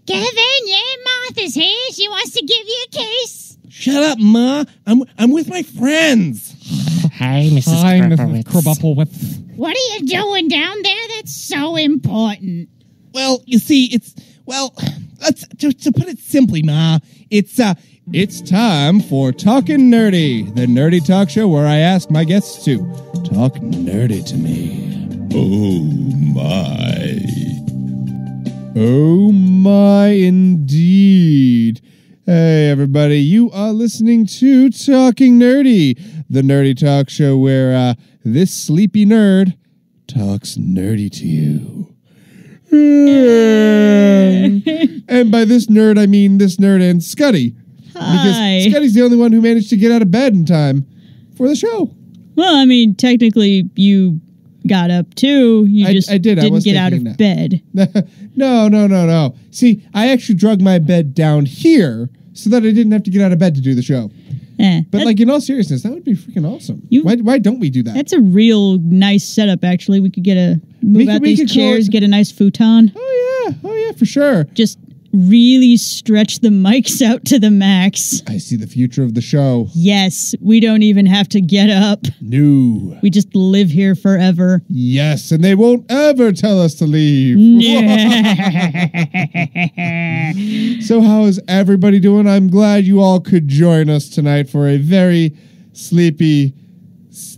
Kevin, yeah, Martha's here. She wants to give you a kiss. Shut up, Ma. I'm with my friends. Hi, Mrs. Krabappelwitz. What are you doing down there that's so important? Well, you see, to put it simply, Ma, it's time for Talkin' Nerdy, the nerdy talk show where I ask my guests to talk nerdy to me. Oh, my. Oh, my, indeed. Hey, everybody, you are listening to Talking Nerdy, the nerdy talk show where this sleepy nerd talks nerdy to you. And by this nerd, I mean this nerd and Scutty. Hi. Because Scutty's the only one who managed to get out of bed in time for the show. Well, I mean, technically, you got up too. You didn't get out of bed. No. See, I actually drug my bed down here so that I didn't have to get out of bed to do the show. But like, in all seriousness, that would be freaking awesome. Why don't we do that? That's a real nice setup, actually. We could move out these chairs, get a nice futon. Oh, yeah, for sure. Just really stretch the mics out to the max. I see the future of the show. Yes, we don't even have to get up. No. We just live here forever. Yes, and they won't ever tell us to leave. So how is everybody doing? I'm glad you all could join us tonight for a very sleepy,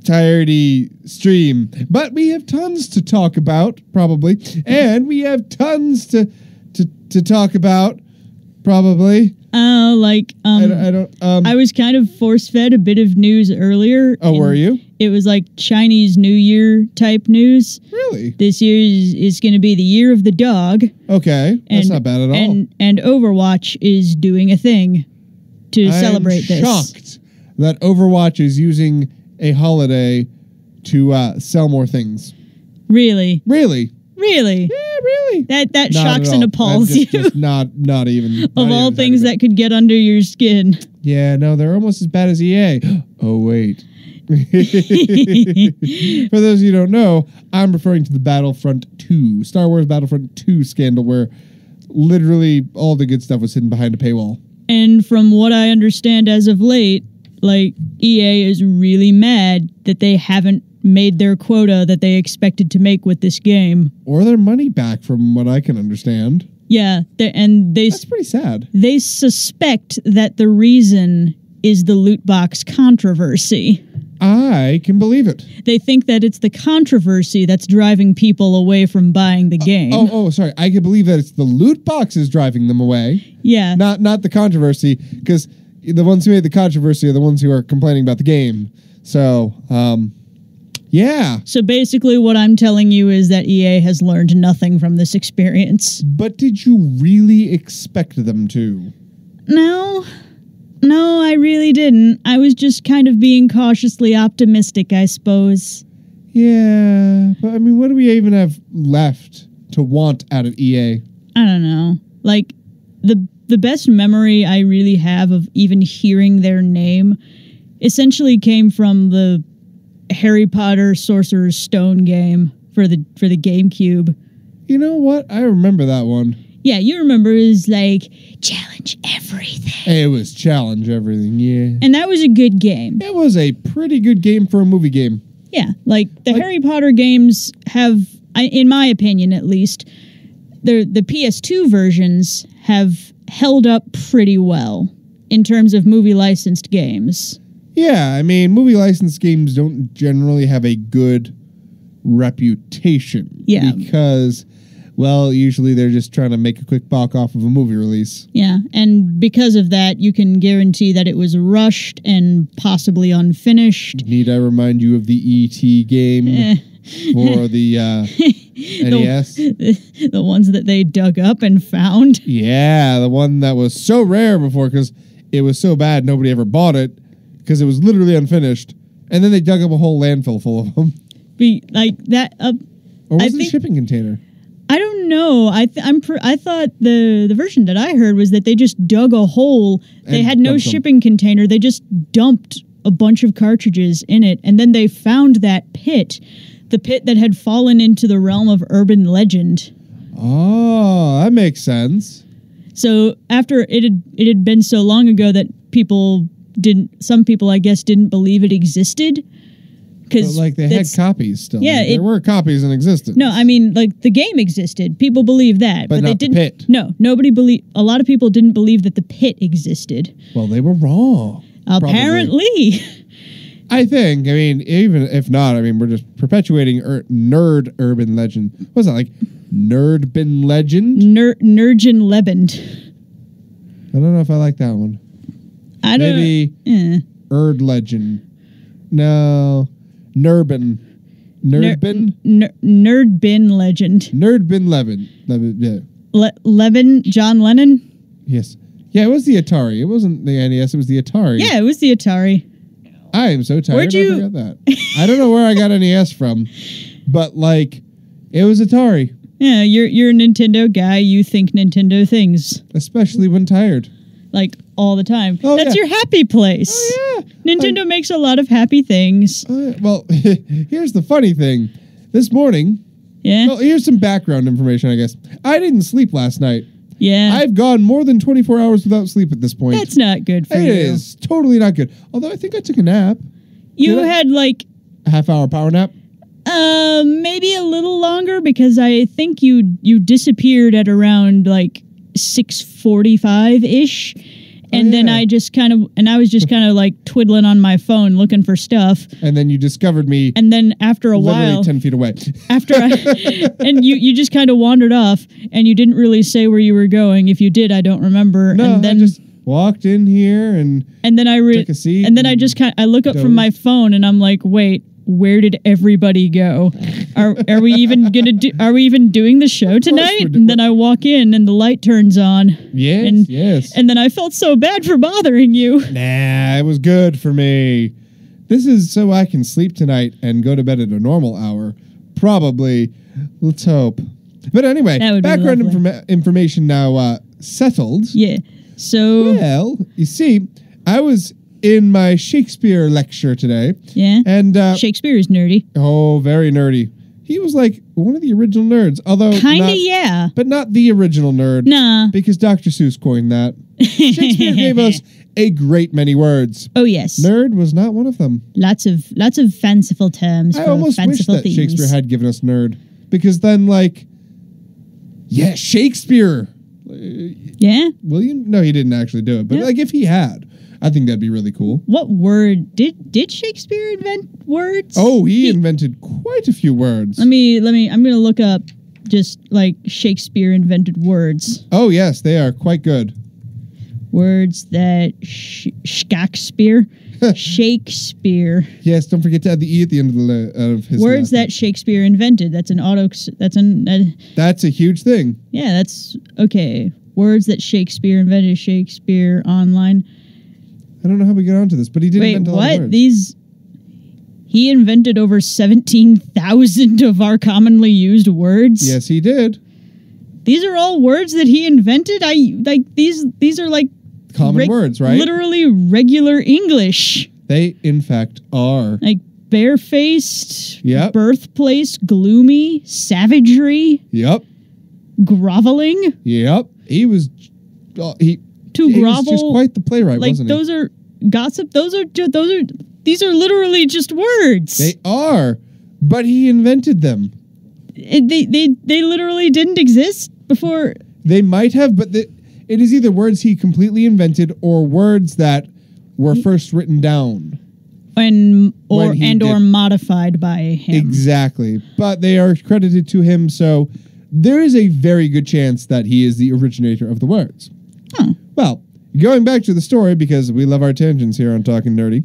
tiredy stream. But we have tons to talk about, probably. And we have tons to talk about, probably. I was kind of force-fed a bit of news earlier. Oh, were you? It was like Chinese New Year type news. Really? This year is going to be the year of the dog. Okay, that's not bad at all. And Overwatch is doing a thing to celebrate this. I'm shocked that Overwatch is using a holiday to sell more things. Really? Really? Really? Yeah, really. That shocks and appalls you. Just not even. Of all things that could get under your skin. Yeah, no, they're almost as bad as EA. Oh, wait. For those of you who don't know, I'm referring to the Battlefront 2, Star Wars Battlefront 2 scandal where literally all the good stuff was hidden behind a paywall. And from what I understand as of late, like, EA is really mad that they haven't made their quota that they expected to make with this game. Or their money back, from what I can understand. Yeah, that's pretty sad. They suspect that the reason is the loot box controversy. I can believe it. They think that it's the controversy that's driving people away from buying the game. Sorry. I can believe that it's the loot boxes driving them away. Yeah. Not the controversy, because the ones who made the controversy are the ones who are complaining about the game. So, yeah. So basically what I'm telling you is that EA has learned nothing from this experience. But did you really expect them to? No, I really didn't. I was just kind of being cautiously optimistic, I suppose. Yeah, but I mean, what do we even have left to want out of EA? I don't know. Like, the best memory I really have of even hearing their name essentially came from the Harry Potter Sorcerer's Stone game for the GameCube. You know what? I remember that one. Yeah, you remember it was like, challenge everything. It was challenge everything, yeah. And that was a good game. It was a pretty good game for a movie game. Yeah, like the Harry Potter games have, in my opinion at least, the PS2 versions have held up pretty well in terms of movie licensed games. Yeah, I mean, movie licensed games don't generally have a good reputation. Yeah. Because, well, usually they're just trying to make a quick buck off of a movie release. Yeah, and because of that, you can guarantee that it was rushed and possibly unfinished. Need I remind you of the E.T. game for the NES? The ones that they dug up and found. Yeah, the one that was so rare before because it was so bad nobody ever bought it. Because it was literally unfinished, and then they dug up a whole landfill full of them. Like that, or was it a shipping container? I don't know. I thought the version that I heard was that they just dug a hole. They had no shipping container. They just dumped a bunch of cartridges in it, and then they found that pit, the pit that had fallen into the realm of urban legend. Oh, that makes sense. So after it had been so long ago that some people I guess didn't believe it existed. But like they had copies still. Yeah, there were copies in existence. No, I mean like the game existed. People believe that, but they not didn't. The pit. No, nobody believed. A lot of people didn't believe that the pit existed. Well, they were wrong. Apparently. I think. I mean, even if not, I mean, we're just perpetuating nerd urban legend. What's that like? Nerdbin legend. Nurgen Lebend. I don't know if I like that one. Maybe Erd legend. No. Nerdbin legend. Nerdbin Levin. Yeah. Levin, John Lennon? Yes. Yeah, it was the Atari. It wasn't the NES, it was the Atari. Yeah, it was the Atari. I am so tired. I forgot that. I don't know where I got NES from, but like, it was Atari. Yeah, you're a Nintendo guy. You think Nintendo things. Especially when tired. Like, all the time. Oh, That's your happy place. Oh, yeah. Nintendo makes a lot of happy things. Well, here's the funny thing. This morning... Yeah? Well, here's some background information, I guess. I didn't sleep last night. Yeah. I've gone more than 24 hours without sleep at this point. That's not good for you. It is totally not good. Although I think I took a nap. You had like... A half-hour power nap? Maybe a little longer because I think you disappeared at around like 6:45-ish. And then I was just kind of like twiddling on my phone looking for stuff. And then you discovered me. And then after a literally while, 10 feet away. And you just kind of wandered off and you didn't really say where you were going. If you did, I don't remember. No, and then, I just walked in here and then took a seat. And then I just I look up from my phone and I'm like, wait, where did everybody go? Are we even doing the show tonight? And then I walk in and the light turns on. Yes. And then I felt so bad for bothering you. Nah, it was good for me. This is so I can sleep tonight and go to bed at a normal hour. Probably. Let's hope. But anyway, background information now settled. Yeah. So. Well, you see, I was in my Shakespeare lecture today. Yeah. And Shakespeare is nerdy. Oh, very nerdy. He was like one of the original nerds, although yeah, but not the original nerd. Nah, because Dr. Seuss coined that. Shakespeare gave us a great many words. Oh yes, nerd was not one of them. Lots of fanciful terms. I almost wish that themes. Shakespeare had given us nerd, because then Shakespeare. Yeah. William? No, he didn't actually do it, but like if he had. I think that'd be really cool. What word did Shakespeare invent words? Oh, he invented quite a few words. Let me I'm going to look up just like Shakespeare invented words. Oh, yes, they are quite good. Words that Shakespeare Shakespeare. Yes, don't forget to add the E at the end of his words that Shakespeare invented. That's a huge thing. Yeah, that's okay. Words that Shakespeare invented. Shakespeare online. I don't know how we get onto this, but he did invent a lot of words. He invented over 17,000 of our commonly used words. Yes, he did. These are all words that he invented. These are like common words, right? Literally regular English. They, in fact, are. Like barefaced, yep. Birthplace, gloomy, savagery. Yep. Groveling. Yep. He was. To grovel, was just quite the playwright, wasn't he? Those are gossip. These are literally just words. They are, but he invented them. They literally didn't exist before. They might have, but it is either words he completely invented or words that were first written down. Or modified by him. Exactly. But they are credited to him, so there is a very good chance that he is the originator of the words. Huh. Well, going back to the story, because we love our tangents here on Talking Nerdy.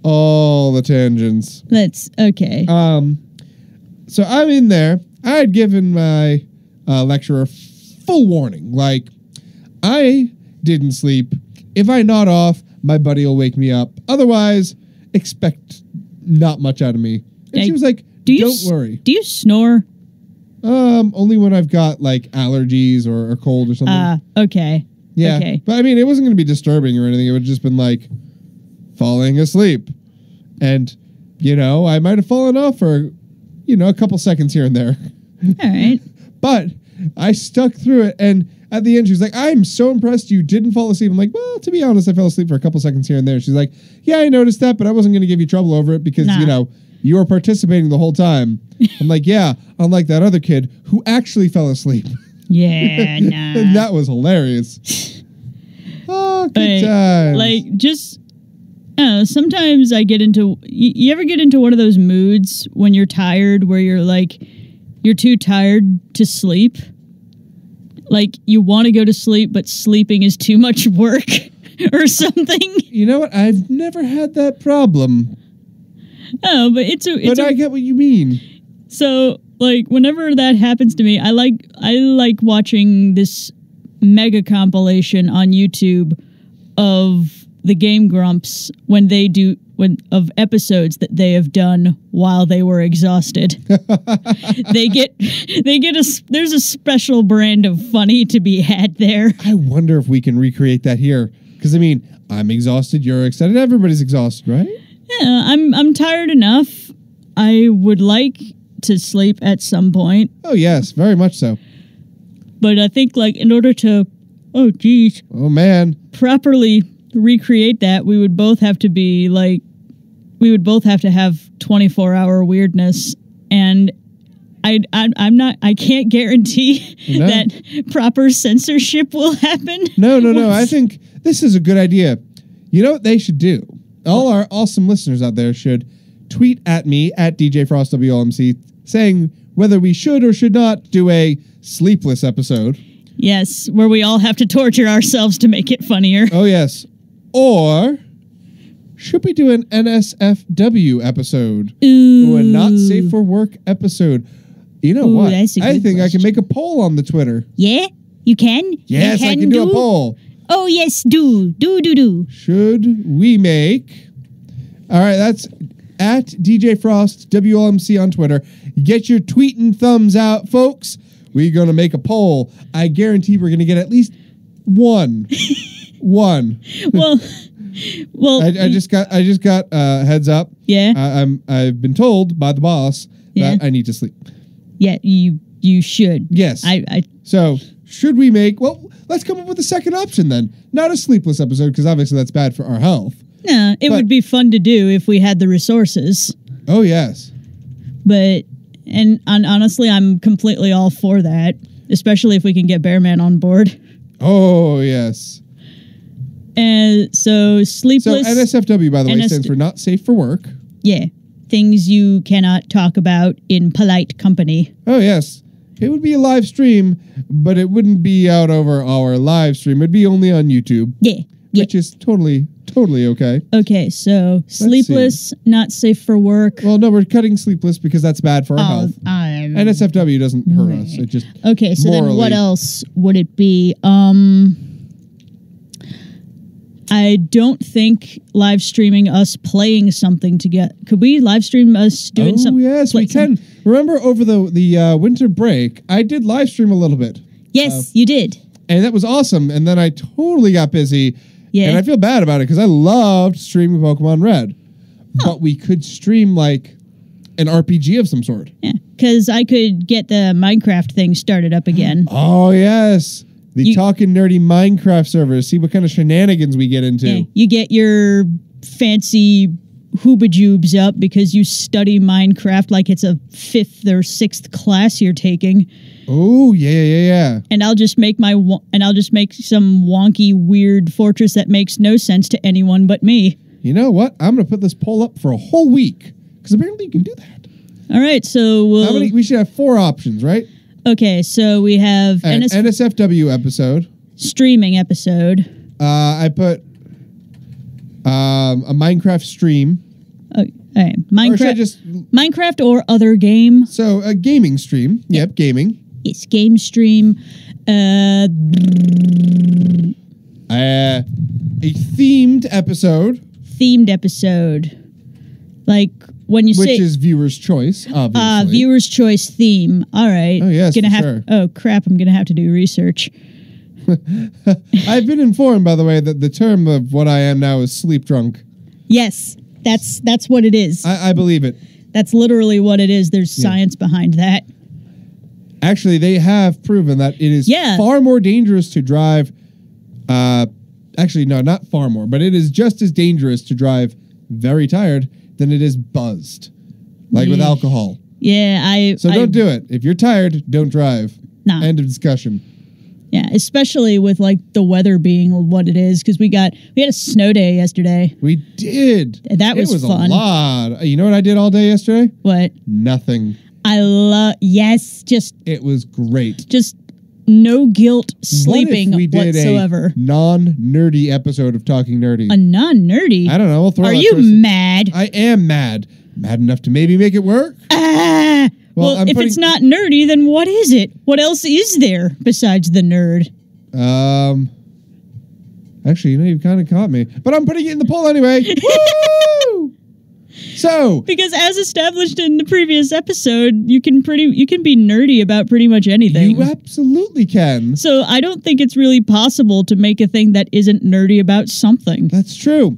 All the tangents. That's okay. So I'm in there. I had given my lecturer full warning. Like, I didn't sleep. If I nod off, my buddy will wake me up. Otherwise, expect not much out of me. And she was like, don't worry. Do you snore? Only when I've got like allergies or cold or something. Okay. Yeah. Okay. But I mean, it wasn't going to be disturbing or anything. It would have just been like falling asleep. And, I might have fallen off for, a couple seconds here and there. All right. But I stuck through it. And at the end, she's like, I'm so impressed you didn't fall asleep. I'm like, well, to be honest, I fell asleep for a couple seconds here and there. She's like, yeah, I noticed that, but I wasn't going to give you trouble over it because, you know, you were participating the whole time. I'm like, yeah, unlike that other kid who actually fell asleep. Yeah, nah. And that was hilarious. Oh, good times. Like, just, sometimes I get into, you ever get into one of those moods when you're tired where you're like, you're too tired to sleep? Like, you want to go to sleep, but sleeping is too much work or something? You know what? I've never had that problem. Oh, but but I get what you mean. So, like, whenever that happens to me, I like watching this mega compilation on YouTube of the Game Grumps of episodes that they have done while they were exhausted. There's a special brand of funny to be had there. I wonder if we can recreate that here. Because, I mean, I'm exhausted, you're excited, everybody's exhausted, right? Yeah, I'm tired enough. I would like to sleep at some point. Oh, yes, very much so. But I think, like, in order to, oh, man, properly recreate that, we would both have to be, like, we would both have to have 24-hour weirdness. And I can't guarantee that proper censorship will happen. No. I think this is a good idea. You know what they should do? All our awesome listeners out there should tweet at me at DJ Frost WLMC saying whether we should or should not do a Sleepless episode. Yes, where we all have to torture ourselves to make it funnier. Oh, yes. Or should we do an NSFW episode? Ooh. A not safe for work episode. You know what? I think I can make a poll on the Twitter. Yeah? You can? Yes, you I can do a poll. Oh, yes, do. Should we make... All right, that's at DJ Frost WLMC on Twitter. Get your tweeting thumbs out, folks. We're going to make a poll. I guarantee we're going to get at least one. One. Well, I just got heads up. Yeah. I've been told by the boss that I need to sleep. Yeah, you should. Yes. So should we make? Well, let's come up with a second option then. Not a Sleepless episode because obviously that's bad for our health. No, it would be fun to do if we had the resources. Oh yes. But honestly, I'm completely all for that, especially if we can get Bearman on board. Oh yes. And so Sleepless. So NSFW, by the way, stands for Not Safe for Work. Yeah. Things you cannot talk about in polite company. Oh, yes. It would be a live stream, but it wouldn't be out over our live stream. It'd be only on YouTube. Yeah. Which is totally okay. Okay, so Sleepless, Not Safe for Work. Well, no, we're cutting Sleepless because that's bad for our health. NSFW doesn't hurt us. It just okay, so then what else would it be? I don't think live streaming us playing something together. Could we live stream us doing something? Oh, yes, we can. Remember over the winter break, I did live stream a little bit. Yes, you did. And that was awesome. And then I totally got busy. Yeah. And I feel bad about it because I loved streaming Pokemon Red. Huh. But we could stream like an RPG of some sort. Yeah, because I could get the Minecraft thing started up again. Oh, yes. The Talking Nerdy Minecraft server. See what kind of shenanigans we get into. Yeah, you get your fancy hoobajubes up because you study Minecraft like it's a 5th or 6th class you're taking. Oh, yeah. And I'll just make some wonky, weird fortress that makes no sense to anyone but me. You know what? I'm going to put this poll up for a whole week because apparently you can do that. All right, so we should have 4 options, right? Okay, so we have NSFW episode. Streaming episode. I put a Minecraft stream. Okay, Minecraft or other game. So a gaming stream. Yep, gaming. Yes, game stream. A themed episode. Like when you which is viewer's choice, obviously. Viewer's choice theme. All right. Oh yes, Oh crap! I'm gonna have to do research. I've been informed, by the way, that the term of what I am now is sleep drunk. Yes, that's what it is. I believe it. That's literally what it is. There's science behind that. Actually, they have proven that it is far more dangerous to drive. Actually, no, not far more, but it is just as dangerous to drive very tired than it is buzzed, like with alcohol. Yeah, So don't do it. If you're tired, don't drive. Nah. End of discussion. Yeah, especially with like the weather being what it is, because we had a snow day yesterday. We did. That was fun. A lot. You know what I did all day yesterday? What? Nothing. Just it was great. Just no guilt sleeping what if we did whatsoever. A non-nerdy episode of Talking Nerdy. A non-nerdy? I don't know. We'll throw Are you mad? I am mad. Mad enough to maybe make it work? Well, if it's not nerdy, then what is it? What else is there besides the nerd? Actually, you kind of caught me. But I'm putting it in the poll anyway. Woo! So, because as established in the previous episode, you can be nerdy about pretty much anything. You absolutely can. So I don't think it's really possible to make a thing that isn't nerdy about something. That's true.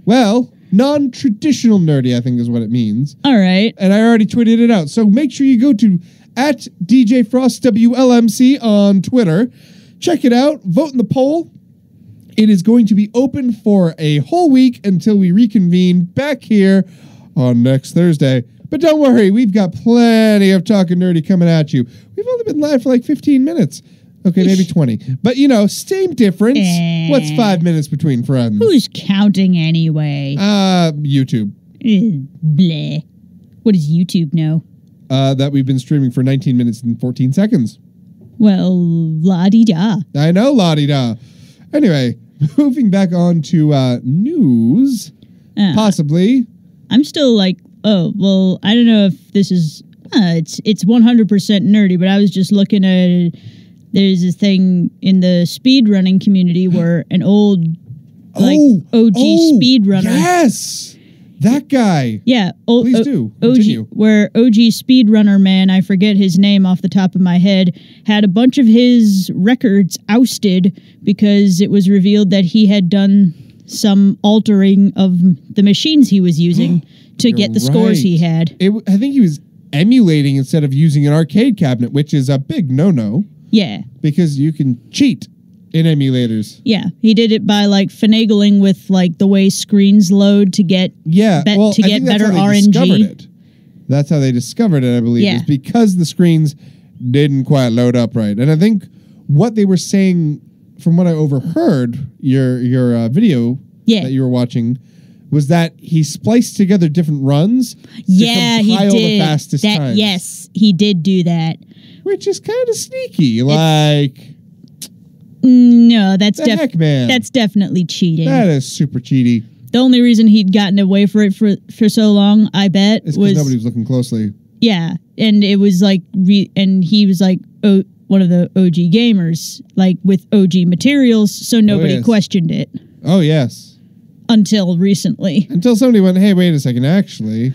Well, non-traditional nerdy, I think is what it means. All right. And I already tweeted it out. So make sure you go to @DJFrostWLMC on Twitter. Check it out. Vote in the poll. It is going to be open for a whole week until we reconvene back here on next Thursday. But don't worry, we've got plenty of Talking Nerdy coming at you. We've only been live for like 15 minutes. Okay, maybe 20. But, same difference. What's 5 minutes between friends? Who's counting anyway? YouTube. Bleh. What does YouTube know? That we've been streaming for 19 minutes and 14 seconds. Well, la-di-da. I know, la-di-da. Anyway, moving back on to news, possibly. I'm still like, I don't know if this is, it's 100% nerdy, but I was just looking at, there's this thing in the speedrunning community where an old, OG speedrunner. Yes! That guy. Yeah. Please do. Continue. Where OG speedrunner man, I forget his name off the top of my head, had a bunch of his records ousted because it was revealed that he had done some altering of the machines he was using to get the scores he had. I think he was emulating instead of using an arcade cabinet, which is a big no-no. Yeah. Because you can cheat in emulators. Yeah, he did it by finagling with the way screens load to get better RNG. That's how they discovered it, I believe, is because the screens didn't quite load up right. And I think what they were saying, from what I overheard, your video that you were watching, was that he spliced together different runs to compile the fastest times. Yes, he did do that. Which is kind of sneaky, No, that's definitely cheating. That is super cheaty. The only reason he'd gotten away for it for so long, I bet, was because nobody was looking closely. Yeah, and it was and he was one of the OG gamers, with OG materials, so nobody questioned it. Oh yes. Until recently. Until somebody went, hey, wait a second, actually,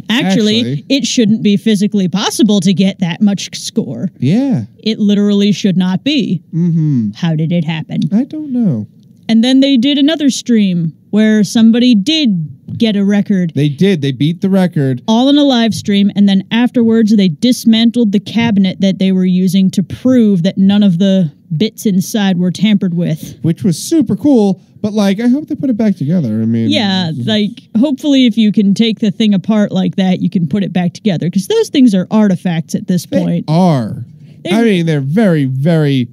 it shouldn't be physically possible to get that much score. Yeah. It literally should not be. Mm-hmm. How did it happen? I don't know. And then they did another stream where somebody did get a record. They did. They beat the record. All in a live stream, and then afterwards they dismantled the cabinet that they were using to prove that none of the bits inside were tampered with. Which was super cool, but I hope they put it back together. I mean... Yeah, hopefully if you can take the thing apart like that, you can put it back together, because those things are artifacts at this point. They are. They're very, very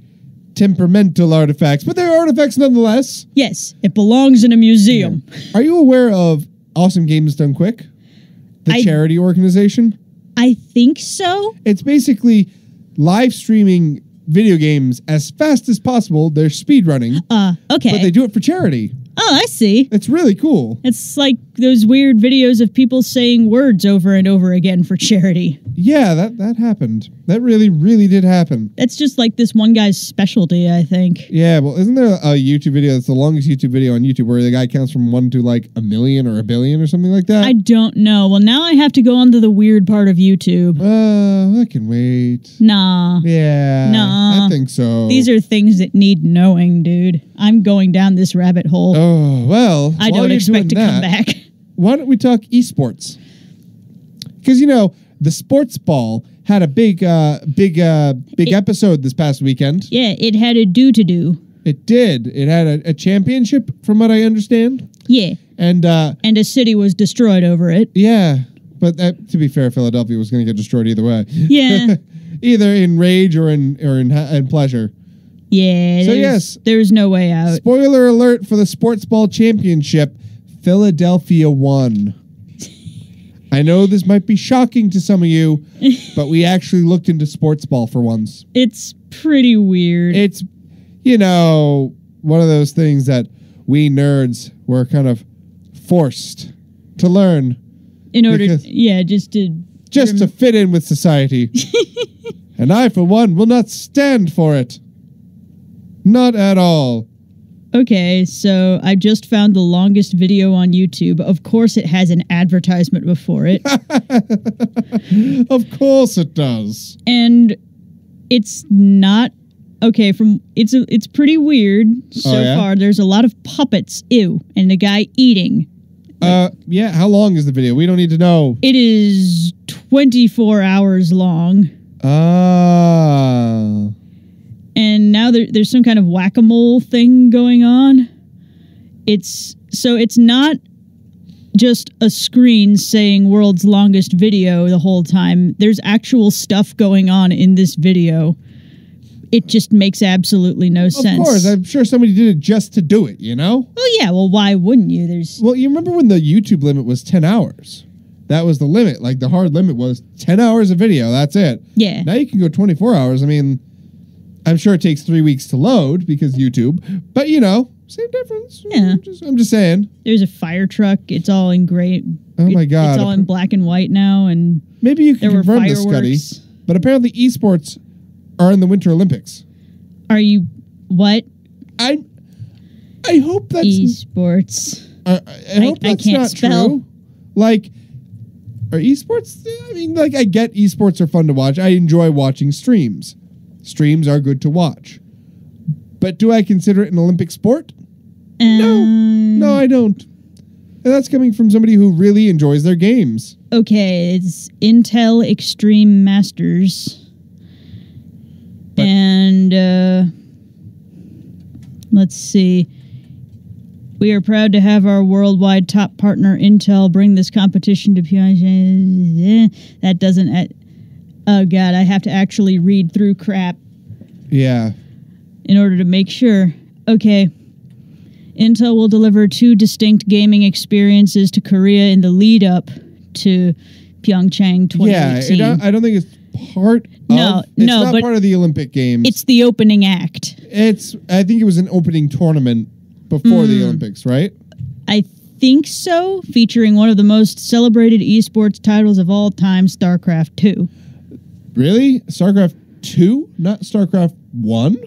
temperamental artifacts, but they're artifacts nonetheless. Yes, it belongs in a museum. Yeah. Are you aware of Awesome Games Done Quick? The charity organization? I think so. It's basically live streaming video games as fast as possible. They're speedrunning. Okay. But they do it for charity. Oh, I see. It's really cool. It's like those weird videos of people saying words over and over again for charity. Yeah, that happened. That really, really did happen. That's just this one guy's specialty, I think. Yeah, well, isn't there a YouTube video that's the longest YouTube video on YouTube where the guy counts from 1 to a million or a billion or something like that? I don't know. Well, now I have to go onto the weird part of YouTube. I can wait. Nah. Yeah. Nah. I think so. These are things that need knowing, dude. I'm going down this rabbit hole. Oh, well. I don't expect to come back. Why don't we talk esports? Because, the sports ball had a big episode this past weekend. Yeah, it had a do. It did. It had a championship, from what I understand. Yeah. And a city was destroyed over it. yeah, but to be fair, Philadelphia was going to get destroyed either way. Yeah. Either in rage or in pleasure. Yeah. So yes, there's no way out. Spoiler alert for the sports ball championship: Philadelphia won. I know this might be shocking to some of you, but we actually looked into sports ball for once. It's pretty weird. It's, one of those things that we nerds were kind of forced to learn. In order, just to fit in with society. And I, for one, will not stand for it. Not at all. Okay, so I just found the longest video on YouTube. Of course, it has an advertisement before it. Of course it does. And it's not okay. It's pretty weird so far. There's a lot of puppets, and the guy eating. Yeah. How long is the video? We don't need to know. It is 24 hours long. And now there's some kind of whack-a-mole thing going on. It's not just a screen saying world's longest video the whole time. There's actual stuff going on in this video. It just makes absolutely no sense. Of course, I'm sure somebody did it just to do it, Oh yeah, well why wouldn't you? Well, you remember when the YouTube limit was 10 hours? That was the limit. Like the hard limit was 10 hours of video. That's it. Yeah. Now you can go 24 hours. I mean, I'm sure it takes 3 weeks to load because YouTube, but same difference. Yeah. I'm just saying. There's a fire truck. It's all in gray. Oh my God. It's all in black and white now. And maybe you can there were confirm this, fireworks. Scutty. But apparently esports are in the Winter Olympics. Are you what? I hope that's esports. I hope that's can't not spell. true. Like, are esports? I mean, like, I get esports are fun to watch. I enjoy watching streams. Streams are good to watch. But do I consider it an Olympic sport? No, I don't. And that's coming from somebody who really enjoys their games. Okay, it's Intel Extreme Masters. And let's see. We are proud to have our worldwide top partner Intel bring this competition to Pyongyang. That doesn't. Oh God, I have to actually read through crap. Yeah. In order to make sure. Okay. Intel will deliver 2 distinct gaming experiences to Korea in the lead up to Pyeongchang 2018. Yeah, I don't think it's part of... It's not part of the Olympic Games. It's the opening act. I think it was an opening tournament before the Olympics, right? I think so, featuring one of the most celebrated esports titles of all time, StarCraft 2. Really? StarCraft 2? Not StarCraft 1?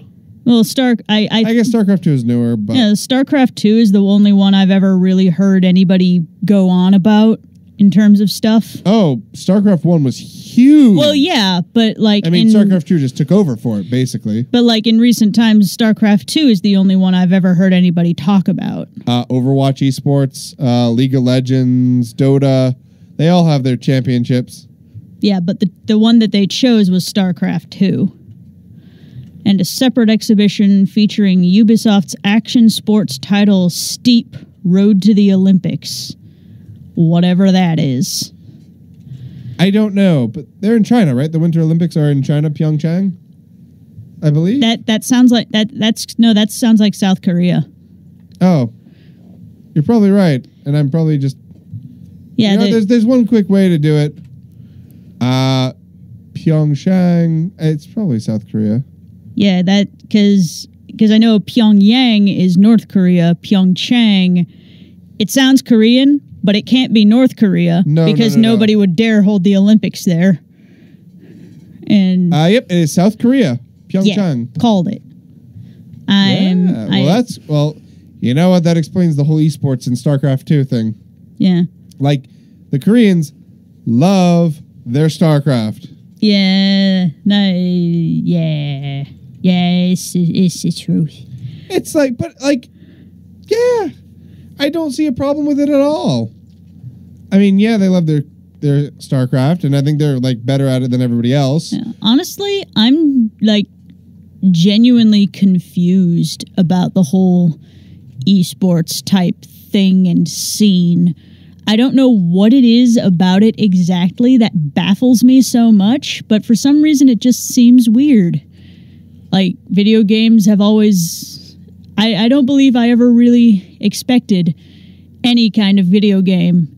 Well, I guess StarCraft 2 is newer, but... Yeah, StarCraft 2 is the only one I've ever really heard anybody go on about in terms of stuff. Oh, StarCraft 1 was huge. Well, yeah, but like... StarCraft 2 just took over for it, basically. But like in recent times, StarCraft 2 is the only one I've ever heard anybody talk about. Overwatch esports, League of Legends, Dota, they all have their championships. Yeah, but the one that they chose was StarCraft 2. And a separate exhibition featuring Ubisoft's action sports title Steep Road to the Olympics. Whatever that is. I don't know, but they're in China, right? The Winter Olympics are in China, Pyeongchang, I believe. That sounds like that sounds like South Korea. Oh. You're probably right, and I'm probably just Yeah, there's one quick way to do it. Pyeongchang, it's probably South Korea. Yeah, because I know Pyongyang is North Korea. Pyeongchang, it sounds Korean, but it can't be North Korea because nobody would dare hold the Olympics there. And yep, it is South Korea. Pyeongchang. Yeah, called it. You know what? That explains the whole esports and StarCraft 2 thing. Yeah. Like, the Koreans love their StarCraft. Yeah. No. Yeah. Yeah. It's the truth. It's like, but like, yeah, I don't see a problem with it at all. I mean, yeah, they love their their StarCraft, and I think they're like better at it than everybody else. Yeah. Honestly, I'm like genuinely confused about the whole esports type thing and scene. I don't know what it is about it exactly that baffles me so much, but for some reason it just seems weird. Like, video games have always... I don't believe I ever really expected any kind of video game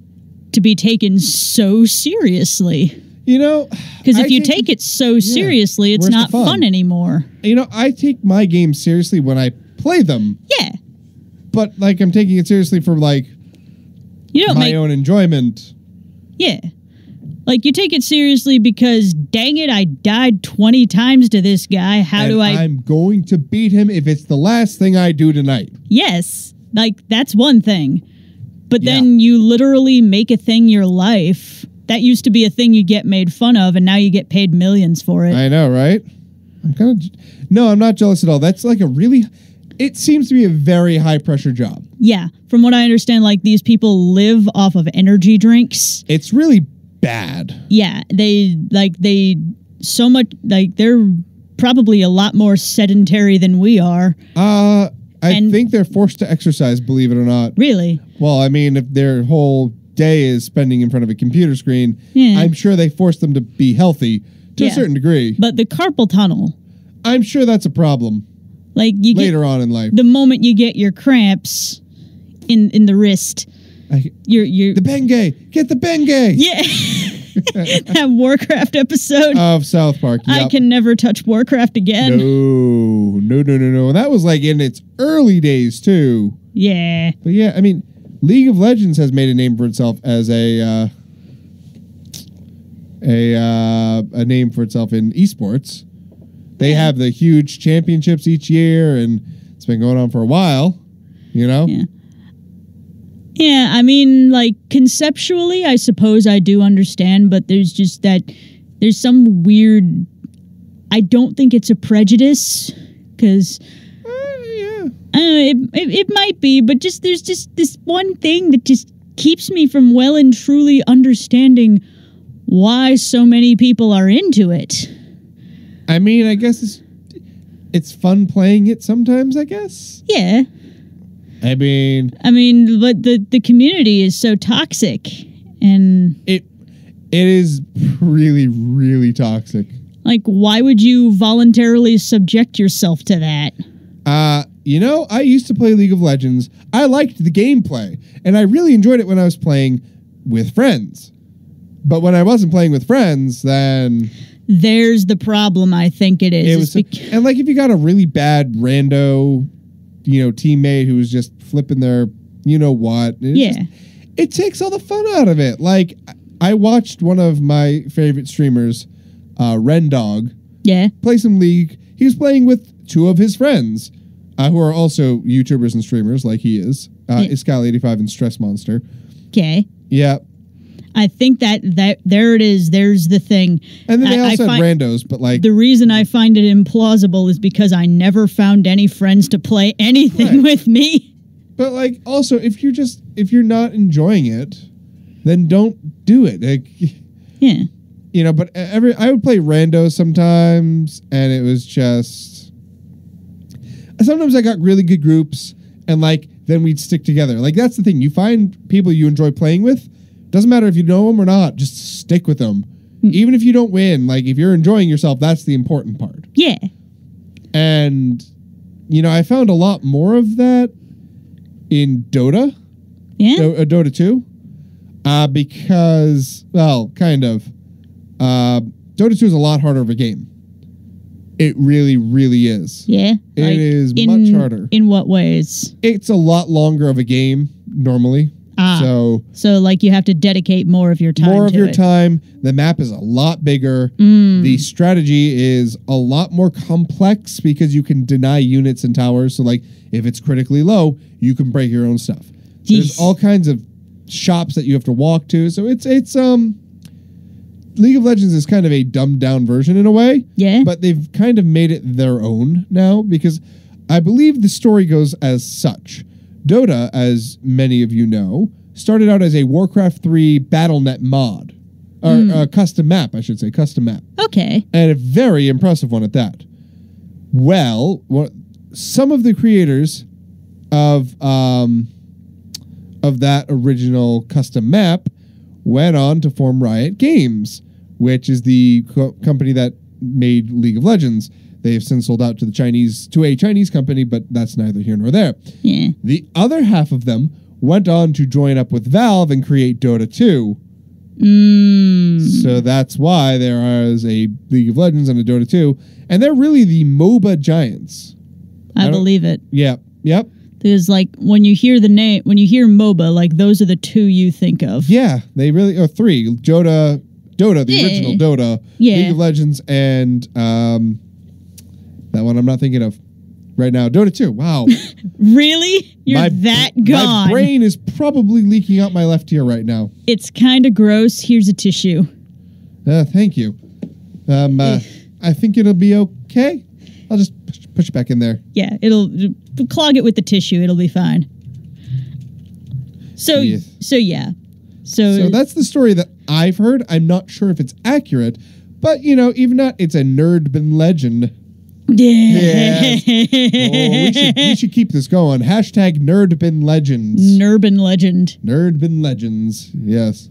to be taken so seriously. You know... Because if you take it so seriously, it's not fun anymore. You know, I take my games seriously when I play them. Yeah. But, like, I'm taking it seriously for, like, my own enjoyment. Yeah. Like, you take it seriously because, dang it, I died 20 times to this guy. I'm going to beat him if it's the last thing I do tonight. Yes. Like, that's one thing. But then you literally make a thing your life. That used to be a thing you get made fun of, and now you get paid millions for it. I know, right? No, I'm not jealous at all. That's like it seems to be a very high pressure job. Yeah. From what I understand, like, these people live off of energy drinks. It's really bad. Yeah. They're probably a lot more sedentary than we are. I think they're forced to exercise, believe it or not. Really? Well, I mean, if their whole day is spending in front of a computer screen, I'm sure they force them to be healthy to a certain degree. But the carpal tunnel, I'm sure that's a problem. Like, you later on in life, the moment you get your cramps in the wrist, you're the Bengay. Get the Bengay. Yeah. That Warcraft episode of South Park. Yep. I can never touch Warcraft again. No. That was like in its early days too. Yeah. But yeah, I mean, League of Legends has made a name for itself as a name for itself in esports. They have the huge championships each year, and it's been going on for a while, you know? Yeah. Yeah, I mean, like, conceptually, I suppose I do understand, but there's just there's some weird... I don't think it's a prejudice, because... yeah. I don't know, it might be, but there's just this one thing that just keeps me from well and truly understanding why so many people are into it. I mean, I guess it's fun playing it sometimes, I guess. Yeah. I mean, but the community is so toxic, and it is really, really toxic. Like, why would you voluntarily subject yourself to that? You know, I used to play League of Legends. I liked the gameplay, and I really enjoyed it when I was playing with friends. But when I wasn't playing with friends, then... There's the problem, I think it is. And, like, if you got a really bad rando, teammate who was just flipping their you-know-what... It takes all the fun out of it. Like, I watched one of my favorite streamers, Rendog, play some League. He was playing with two of his friends, who are also YouTubers and streamers, like he is. Iscal85 and Stress Monster. Okay. Yeah. I think that there it is. There's the thing. And then they also have randos, but like... The reason I find it implausible is because I never found any friends to play anything with me. But like, also, if you're not enjoying it, then don't do it. Like, yeah. But I would play randos sometimes, and it was just... Sometimes I got really good groups, and like, then we'd stick together. Like, that's the thing. You find people you enjoy playing with. Doesn't matter if you know them or not, just stick with them. Even if you don't win, like, if you're enjoying yourself, that's the important part. Yeah. And, I found a lot more of that in Dota. Yeah? Dota 2. Because, well, kind of. Dota 2 is a lot harder of a game. It really, really is. Yeah? It is much harder. In what ways? It's a lot longer of a game, normally. So like, you have to dedicate more of your time time. The map is a lot bigger. The strategy is a lot more complex because you can deny units and towers. So, like, if it's critically low, you can break your own stuff. There's all kinds of shops that you have to walk to. So it's League of Legends is kind of a dumbed down version in a way. Yeah. But they've kind of made it their own now, because I believe the story goes as such. Dota, as many of you know, started out as a Warcraft 3 BattleNet mod. Or a custom map, I should say. Custom map. Okay. And a very impressive one at that. Well, some of the creators of that original custom map went on to form Riot Games, which is the company that made League of Legends. They have since sold out to a Chinese company, but that's neither here nor there. Yeah. The other half of them went on to join up with Valve and create Dota 2. So that's why there is a League of Legends and a Dota 2, and they're really the MOBA giants. I believe it. Yep. Because like when you hear MOBA, like those are the two you think of. Yeah, they really are three. Dota, the original Dota, League of Legends, and that one I'm not thinking of right now. Dota 2. Wow. Really? You're that gone. My brain is probably leaking out my left ear right now. It's kind of gross. Here's a tissue. Thank you. I think it'll be okay. I'll just push it back in there. Yeah, it'll clog it with the tissue. It'll be fine. So that's the story that I've heard. I'm not sure if it's accurate, but even that, it's a nerd-bin legend. Yeah. We should keep this going. Hashtag nerd-bin legends. Nerd-bin legend. Nerd-bin legends. Yes.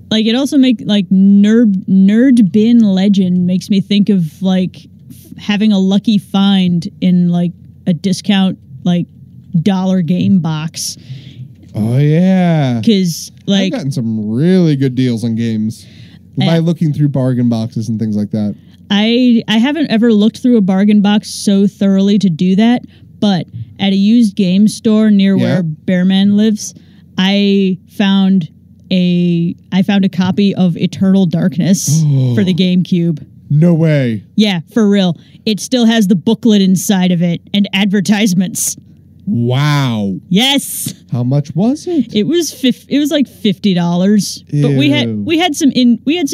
Like it also nerd bin legend makes me think of like having a lucky find in like a discount like dollar game box. Oh yeah. Because like I've gotten some really good deals on games by looking through bargain boxes and things like that. I haven't ever looked through a bargain box so thoroughly to do that, but at a used game store near where Bearman lives, I found a copy of Eternal Darkness for the GameCube. No way. Yeah, for real. It still has the booklet inside of it and advertisements. Wow. Yes. How much was it? It was like $50. But we had some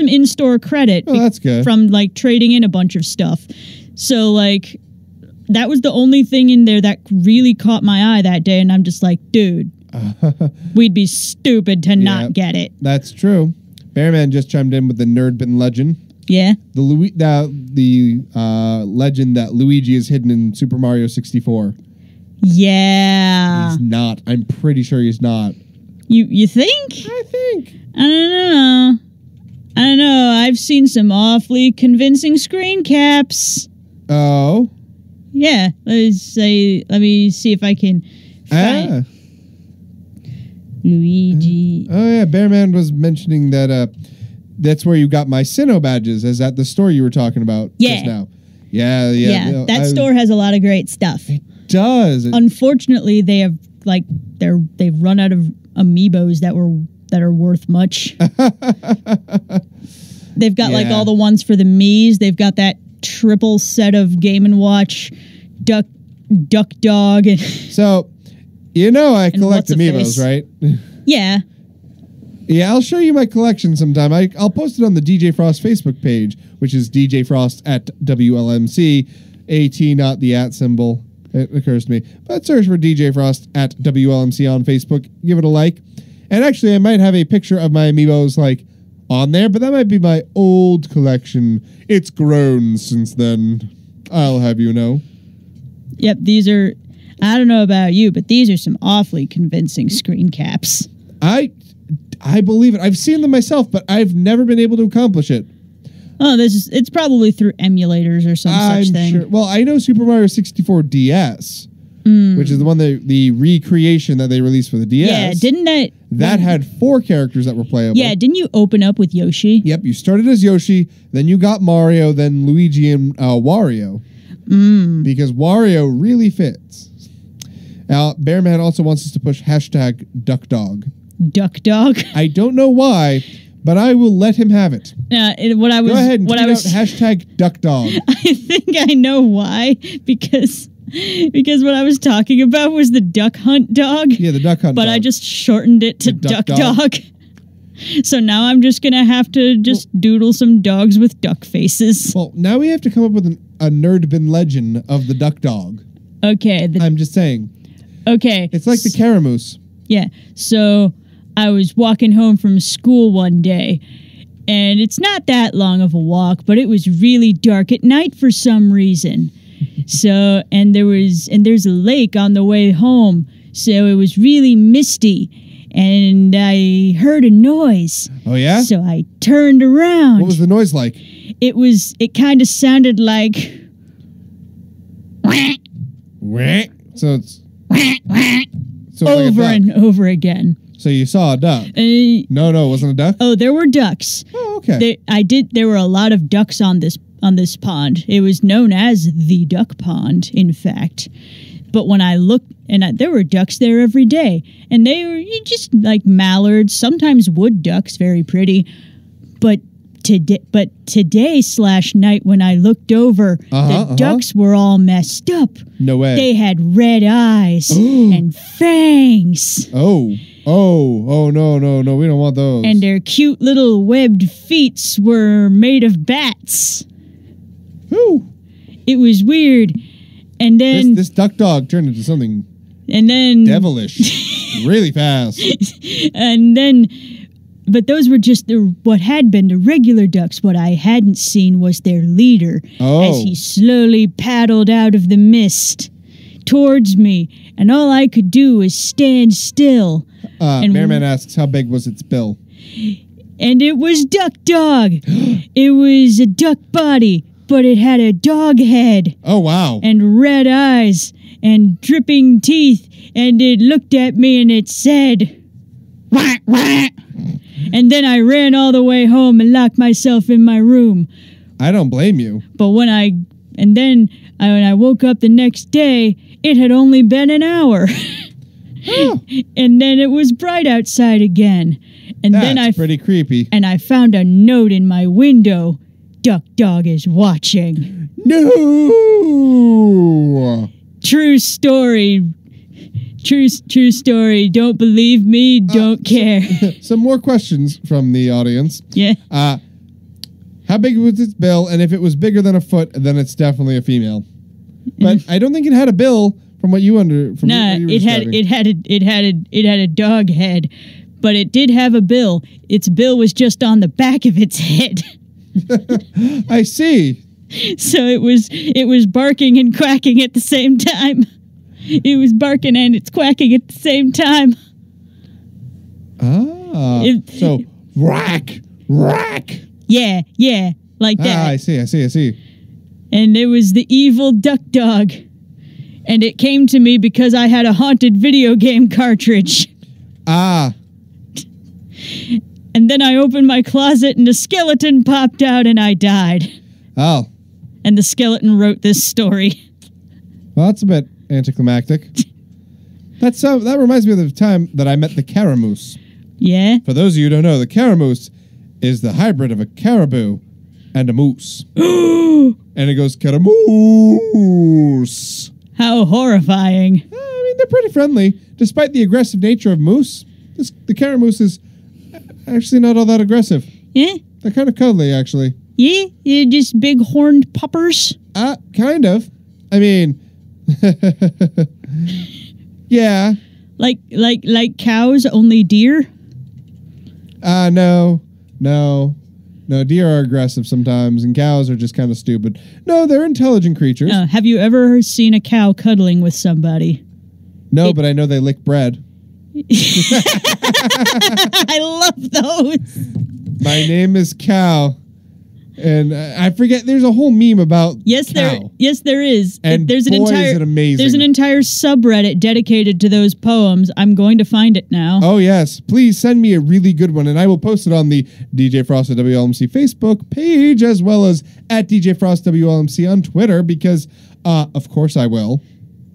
in-store credit. Oh, that's good. From like trading in a bunch of stuff. So like that was the only thing in there that really caught my eye that day, and I'm just like, dude, we'd be stupid to not get it. That's true. Bearman just chimed in with the nerd-bin legend. Yeah. The legend that Luigi is hidden in Super Mario 64. Yeah. He's not. I'm pretty sure he's not. You think? I think. I don't know. I've seen some awfully convincing screen caps. Oh. Yeah. Let me see if I can find Luigi. Oh yeah, Bearman was mentioning that that's where you got my Sinnoh badges. Is that the store you were talking about just now? Yeah. That store has a lot of great stuff. It does. Unfortunately, they've run out of amiibos that are worth much. They've got like all the ones for the Miis. They've got that triple set of Game & Watch, Duck Dog, and so I collect amiibos, right? Yeah. Yeah, I'll show you my collection sometime. I'll post it on the DJ Frost Facebook page, which is DJ Frost at WLMC. AT, not the @ symbol. It occurs to me. But search for DJ Frost at WLMC on Facebook. Give it a like. And actually, I might have a picture of my amiibos like on there, but that might be my old collection. It's grown since then. I'll have you know. Yep, these are, I don't know about you, but these are some awfully convincing screen caps. I believe it. I've seen them myself, but I've never been able to accomplish it. Oh, it's probably through emulators or some such thing. Sure. Well, I know Super Mario 64 DS, which is the one the recreation that they released for the DS. Yeah, didn't that had 4 characters that were playable? Yeah, didn't you open up with Yoshi? Yep, you started as Yoshi, then you got Mario, then Luigi and Wario. Because Wario really fits. Now, Bearman also wants us to push hashtag DuckDog. DuckDog? I don't know why, but I will let him have it. Go ahead and tweet out hashtag DuckDog. I think I know why, because what I was talking about was the Duck Hunt dog. Yeah, the Duck Hunt dog. But I just shortened it to Duck Dog. So now I'm just going to have to just doodle some dogs with duck faces. Well, now we have to come up with a nerd-bin legend of the Duck Dog. Okay. I'm just saying. Okay. It's like the Caramoose. Yeah. So I was walking home from school one day, And it's not that long of a walk, but it was really dark at night for some reason. So, and there's a lake on the way home. So it was really misty. And I heard a noise. Oh, yeah? So I turned around. What was the noise like? It kind of sounded like... So it's... So over like and over again. So you saw a duck? No, it wasn't a duck? Oh, there were ducks. Oh, okay. There were a lot of ducks on this pond. It was known as the duck pond, in fact. But when I looked, there were ducks there every day. And they were just like mallards, sometimes wood ducks, very pretty. But today/night when I looked over, the ducks were all messed up. No way. They had red eyes and fangs. Oh, no, we don't want those. And their cute little webbed feet were made of bats. Ooh. It was weird. And then... This duck dog turned into something and then devilish really fast. And then... But those were just what had been the regular ducks. What I hadn't seen was their leader as he slowly paddled out of the mist towards me. And all I could do was stand still. Merriman asks, how big was its bill? And it was Duck Dog. It was a duck body, but it had a dog head. Oh, wow. And red eyes and dripping teeth. And it looked at me and it said, "Wah, wah." And then I ran all the way home and locked myself in my room. I don't blame you. But when I woke up the next day, it had only been an hour. Oh. And then it was bright outside again. And That's pretty creepy. And I found a note in my window. Duck Dog is watching. No! True story. True story. Don't believe me, don't care. Some more questions from the audience. Yeah. How big was its bill? And if it was bigger than a foot, then it's definitely a female. But I don't think it had a bill from what you what you were describing. It had a dog head, but it did have a bill. Its bill was just on the back of its head. I see. So it was barking and quacking at the same time. It was barking and it's quacking at the same time. So rack. Yeah, like that. I see. And it was the evil Duck Dog. And it came to me because I had a haunted video game cartridge. And then I opened my closet and a skeleton popped out and I died. Oh. And the skeleton wrote this story. Well, that's a bit anticlimactic. That reminds me of the time that I met the caramoose. Yeah? For those of you who don't know, the caramoose is the hybrid of a caribou and a moose. And it goes, caramoose. How horrifying. I mean, they're pretty friendly. Despite the aggressive nature of moose, the caramoose is actually not all that aggressive. Yeah? They're kind of cuddly, actually. Yeah? They're just big horned puppers? Kind of. I mean... yeah. Like cows, only deer? No. Deer are aggressive sometimes, and cows are just kind of stupid. No, they're intelligent creatures. Have you ever seen a cow cuddling with somebody? No, but I know they lick bread. I love those. My name is Cow. And I forget. There's a whole meme about cow. Yes, there is. And there's an boy, entire is it amazing. There's an entire subreddit dedicated to those poems. I'm going to find it now. Oh yes, please send me a really good one, and I will post it on the DJ Frost at WLMC Facebook page as well as at DJ Frost WLMC on Twitter because, of course, I will.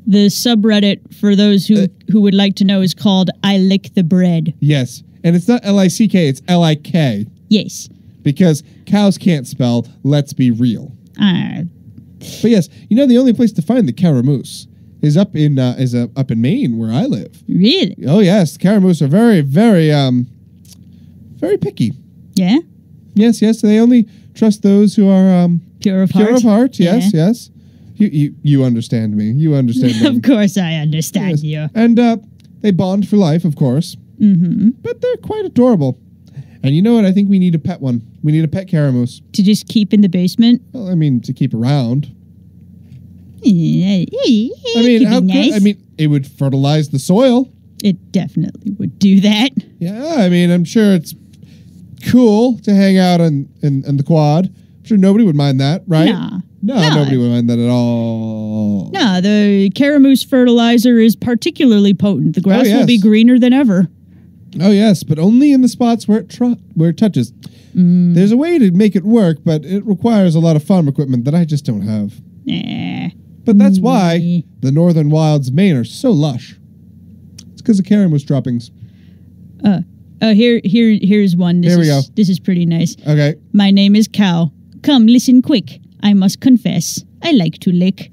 The subreddit for those who would like to know is called "I Lick the Bread." Yes, and it's not LICK, it's LIK. Yes. Because cows can't spell, let's be real. But yes, the only place to find the caramoose is up in Maine where I live. Really? Oh yes, caramoose are very, very very picky. Yeah? Yes, they only trust those who are pure of heart. Yes. You understand me. You understand me. Of course I understand you. And they bond for life, of course. Mm-hmm. But they're quite adorable. And you know what? I think we need a pet one. We need a pet caramoose. To just keep in the basement. Well, I mean, to keep around. I mean, it would fertilize the soil. It definitely would do that. Yeah, I mean, I'm sure it's cool to hang out in the quad. I'm sure nobody would mind that, right? No, nobody would mind that at all. No, the caramoose fertilizer is particularly potent. The grass will be greener than ever. Oh, yes, but only in the spots where it touches. There's a way to make it work, but it requires a lot of farm equipment that I just don't have. But that's why the northern wilds of Maine are so lush. It's because of caramoose droppings. Here's one. Here we go. This is pretty nice. Okay. My name is Cow. Come, listen quick. I must confess, I like to lick.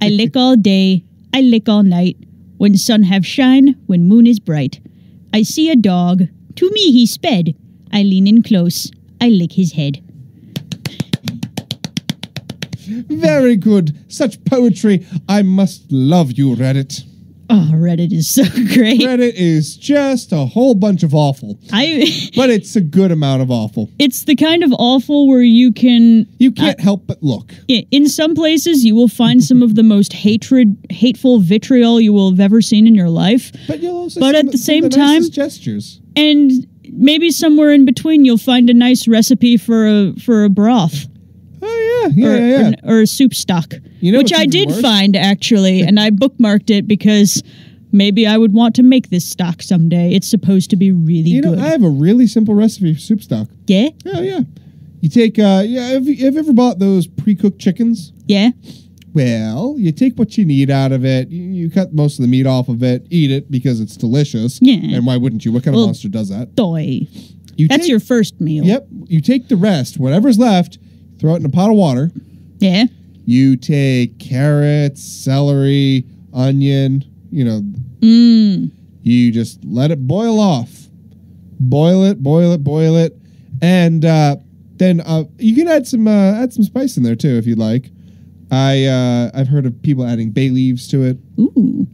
I lick all day, I lick all night. When sun have shine, when moon is bright. I see a dog, to me he sped. I lean in close, I lick his head. Very good. Such poetry. I must love you, Reddit. Oh, Reddit is so great. Reddit is just a whole bunch of awful. But it's a good amount of awful. It's the kind of awful where you can't help but look. Yeah, in some places you will find some of the most hateful vitriol you will have ever seen in your life. But you'll also at the same time gestures. And maybe somewhere in between you'll find a nice recipe for a broth. Oh yeah. Or a soup stock, which I did worse? find actually, and I bookmarked it because maybe I would want to make this stock someday. It's supposed to be really good. I have a really simple recipe for soup stock. Yeah. Oh yeah. You take have you ever bought those pre-cooked chickens? Yeah. Well, you take what you need out of it. You cut most of the meat off of it. Eat it because it's delicious. Yeah. And why wouldn't you? What kind of monster does that? Doy. That's your first meal. Yep. You take the rest, whatever's left. Throw it in a pot of water. Yeah. You take carrots, celery, onion, You just let it boil off. Boil it. And then you can add some spice in there too if you'd like. I've heard of people adding bay leaves to it. Ooh.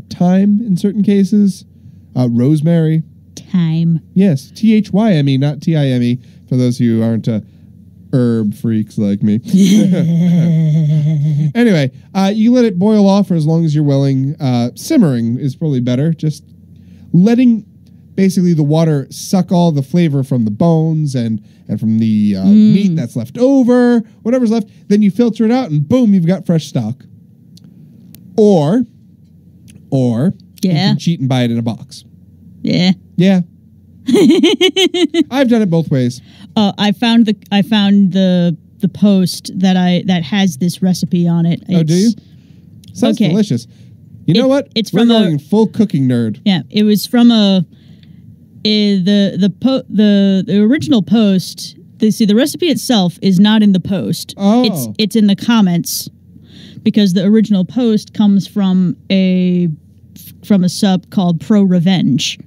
Thyme in certain cases. Rosemary. Thyme. Yes. THYME, not TIME, for those who aren't herb freaks like me. Anyway, you let it boil off for as long as you're willing. Simmering is probably better. Just letting basically the water suck all the flavor from the bones and from the meat that's left over, whatever's left. Then you filter it out and boom, you've got fresh stock. Or you can cheat and buy it in a box. Yeah. Yeah. I've done it both ways. I found the post that has this recipe on it. Oh, do you? Sounds delicious. You know what? It's We're from going full cooking nerd. Yeah, it was from the original post. The recipe itself is not in the post. Oh. It's in the comments because the original post comes from a sub called Pro Revenge.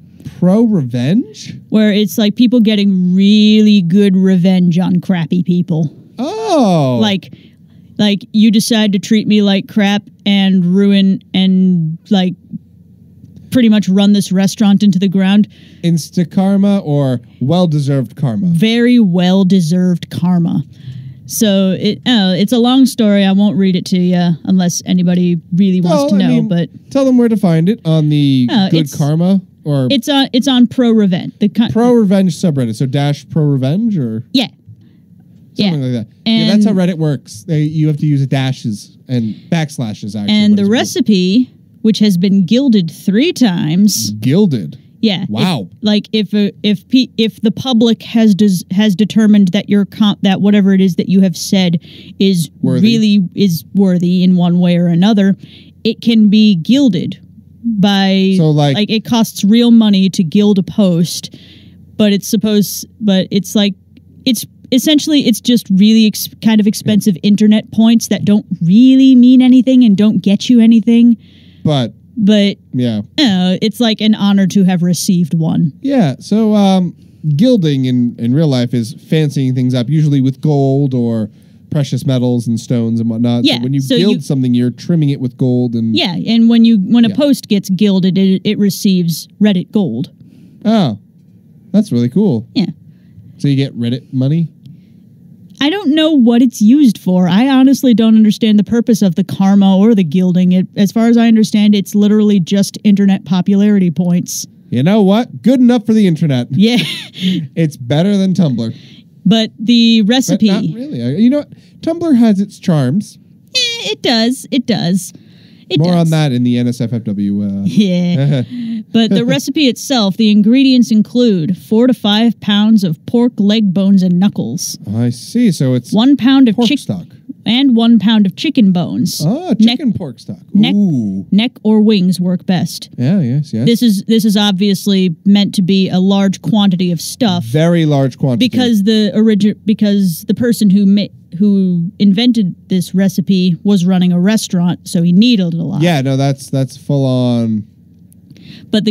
Pro Revenge? Where it's like people getting really good revenge on crappy people. Oh. Like you decide to treat me like crap and ruin and like pretty much run this restaurant into the ground. Insta karma or well-deserved karma? Very well-deserved karma. So it's a long story. I won't read it to you unless anybody really wants to know. But tell them where to find it on the Good Karma. Or it's on Pro Revenge. Pro Revenge subreddit. So dash Pro Revenge or something like that. And that's how Reddit works. You have to use dashes and backslashes actually. And the recipe, which has been gilded 3 times. Gilded. Yeah. Wow. If the public has determined that that whatever it is that you have said is really worthy in one way or another, it can be gilded. Like it costs real money to gild a post, but it's essentially just really kind of expensive internet points that don't really mean anything and don't get you anything. But yeah, it's like an honor to have received one. Yeah. So gilding in real life is fancying things up, usually with gold or precious metals and stones and whatnot. Yeah, so when you gild something, you're trimming it with gold and and when a post gets gilded, it receives Reddit gold. Oh, that's really cool. Yeah. So you get Reddit money? I don't know what it's used for. I honestly don't understand the purpose of the karma or the gilding. As far as I understand, it's literally just internet popularity points. You know what? Good enough for the internet. Yeah. It's better than Tumblr. But the recipe... But not really. You know what? Tumblr has its charms. It does. It does. More on that in the NSFW. Yeah. But the recipe itself, the ingredients include 4 to 5 pounds of pork leg bones and knuckles. I see. So it's 1 pound of pork stock. And 1 pound of chicken bones. Oh, chicken pork stock. Ooh. Neck or wings work best. Yeah, yes. This is obviously meant to be a large quantity of stuff. Very large quantity. Because the person who invented this recipe was running a restaurant, so he needed a lot. Yeah, no, that's full on. But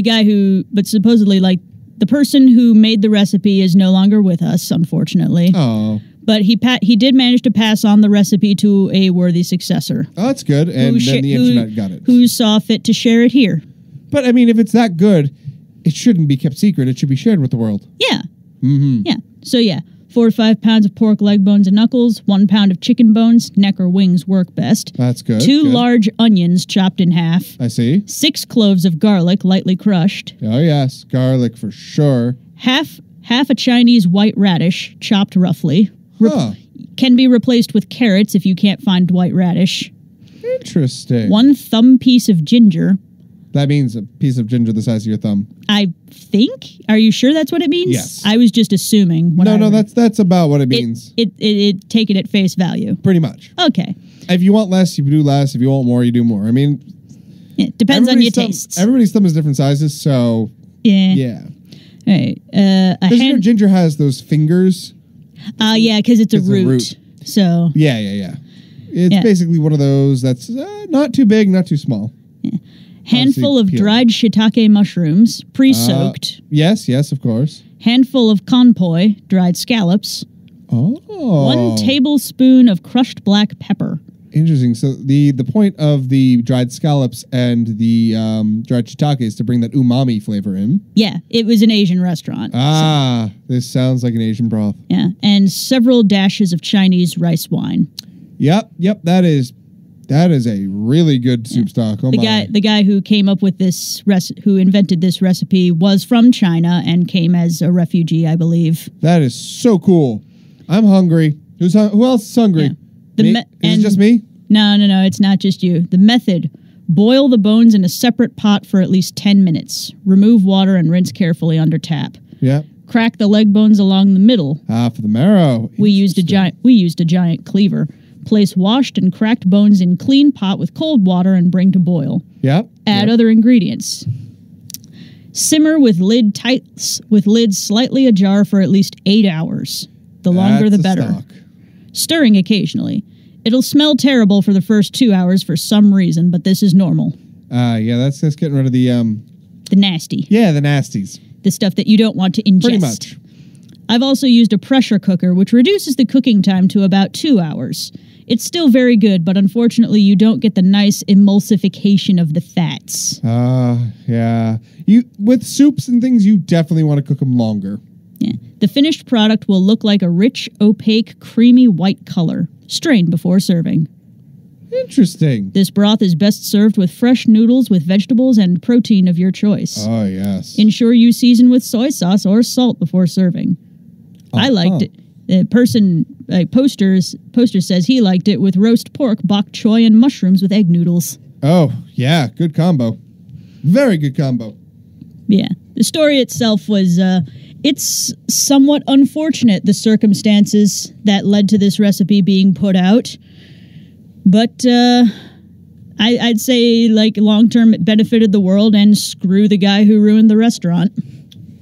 supposedly, like, the person who made the recipe is no longer with us, unfortunately. Oh. But he did manage to pass on the recipe to a worthy successor. Oh, that's good. And then the internet got it. Who saw fit to share it here. But, I mean, if it's that good, it shouldn't be kept secret. It should be shared with the world. Yeah. Mm-hmm. Yeah. So, yeah. 4 to 5 pounds of pork leg bones and knuckles, 1 pound of chicken bones, neck or wings work best. That's good. 2 large onions chopped in half. I see. 6 cloves of garlic lightly crushed. Oh, yes. Garlic for sure. Half a Chinese white radish chopped roughly. Can be replaced with carrots if you can't find white radish. Interesting. 1 thumb piece of ginger. That means a piece of ginger the size of your thumb. I think. Are you sure that's what it means? Yes. I was just assuming. No, that's about what it means. It take it at face value. Pretty much. Okay. If you want less, you do less. If you want more, you do more. I mean, it depends on your tastes. Everybody's thumb is different sizes, so yeah. All right. Because ginger has those fingers. Yeah, because it's a root. So yeah. It's basically one of those that's not too big, not too small. Yeah. Handful of dried shiitake mushrooms, pre-soaked. Yes, of course. Handful of konpoi, dried scallops. Oh. 1 tablespoon of crushed black pepper. Interesting. So the point of the dried scallops and the dried shiitake is to bring that umami flavor in. Yeah, it was an Asian restaurant. This sounds like an Asian broth. Yeah, and several dashes of Chinese rice wine. Yep. That is a really good soup stock. Oh the guy who came up with this who invented this recipe was from China and came as a refugee, I believe. That is so cool. I'm hungry. Who else is hungry? Yeah. Is it just me? No, it's not just you. The method: boil the bones in a separate pot for at least 10 minutes. Remove water and rinse carefully under tap. Yeah. Crack the leg bones along the middle. For the marrow. We used a giant cleaver. Place washed and cracked bones in clean pot with cold water and bring to boil. Yep. Add other ingredients. Simmer with lid slightly ajar for at least 8 hours. The longer the better. Stock. Stirring occasionally. It'll smell terrible for the first 2 hours for some reason, but this is normal. Yeah, that's getting rid of the nasty. Yeah, the nasties. The stuff that you don't want to ingest. Pretty much. I've also used a pressure cooker, which reduces the cooking time to about 2 hours. It's still very good, but unfortunately you don't get the nice emulsification of the fats. Yeah. With soups and things, you definitely want to cook them longer. Yeah. The finished product will look like a rich, opaque, creamy white color. Strain before serving. Interesting. This broth is best served with fresh noodles with vegetables and protein of your choice. Oh, yes. Ensure you season with soy sauce or salt before serving. I liked it. The poster says he liked it with roast pork, bok choy, and mushrooms with egg noodles. Oh, yeah. Good combo. Very good combo. Yeah. The story itself was, it's somewhat unfortunate, the circumstances that led to this recipe being put out. But I'd say, like, long-term it benefited the world, and screw the guy who ruined the restaurant.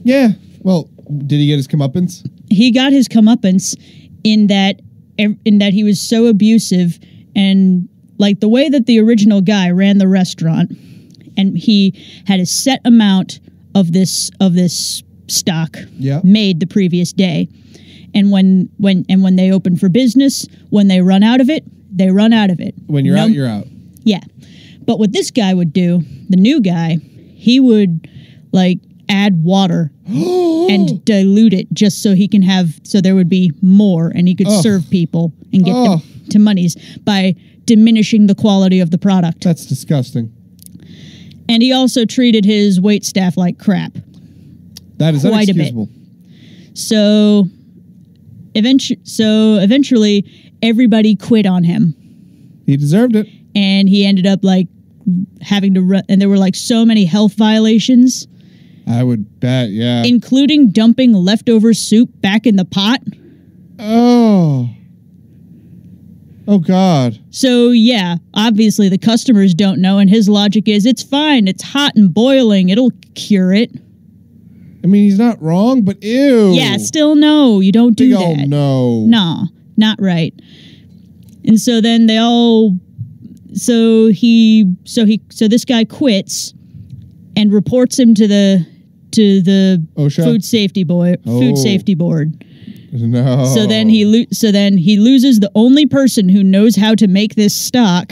Yeah. Well, did he get his comeuppance? He got his comeuppance in that he was so abusive, and like the way that the original guy ran the restaurant, and he had a set amount of this stock made the previous day, and when they open for business, when they run out of it, they run out of it. When you're out, you're out. Yeah, but what this guy would do, the new guy, he would like add water and dilute it just so he can have, so there would be more and he could serve people and get them to monies by diminishing the quality of the product. That's disgusting. And he also treated his wait staff like crap. That is quite a bit. inexcusable. So eventually everybody quit on him. He deserved it. And he ended up like having to run, and there were like so many health violations. I would bet, yeah. Including dumping leftover soup back in the pot. Oh God. So yeah, obviously the customers don't know, and his logic is, it's fine, it's hot and boiling, it'll cure it. I mean, he's not wrong, but ew. Yeah, still no, you don't do Big that. ol' no. No, not right. And so then they all, so this guy quits and reports him to the OSHA? food safety board. No. So then he loses the only person who knows how to make this stock,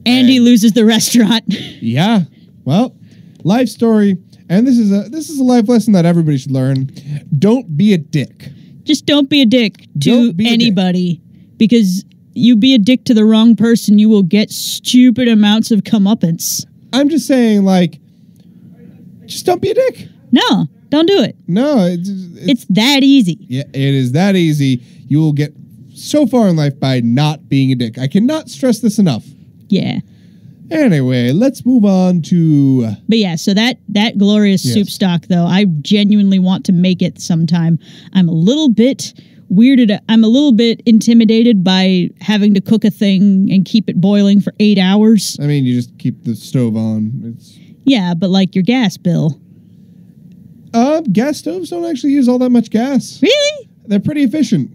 and he loses the restaurant. Yeah. Well, life story, and this is a life lesson that everybody should learn. Don't be a dick. Just don't be a dick to anybody, because you be a dick to the wrong person, you will get stupid amounts of comeuppance. I'm just saying, like, just don't be a dick. No, don't do it. No, it's that easy. Yeah, it is that easy. You will get so far in life by not being a dick. I cannot stress this enough. Yeah. Anyway, let's move on to... But yeah, so that glorious soup stock, though, I genuinely want to make it sometime. I'm a little bit weirded. I'm a little bit intimidated by having to cook a thing and keep it boiling for 8 hours. I mean, you just keep the stove on. Yeah, but like your gas bill. Gas stoves don't actually use all that much gas. Really? They're pretty efficient.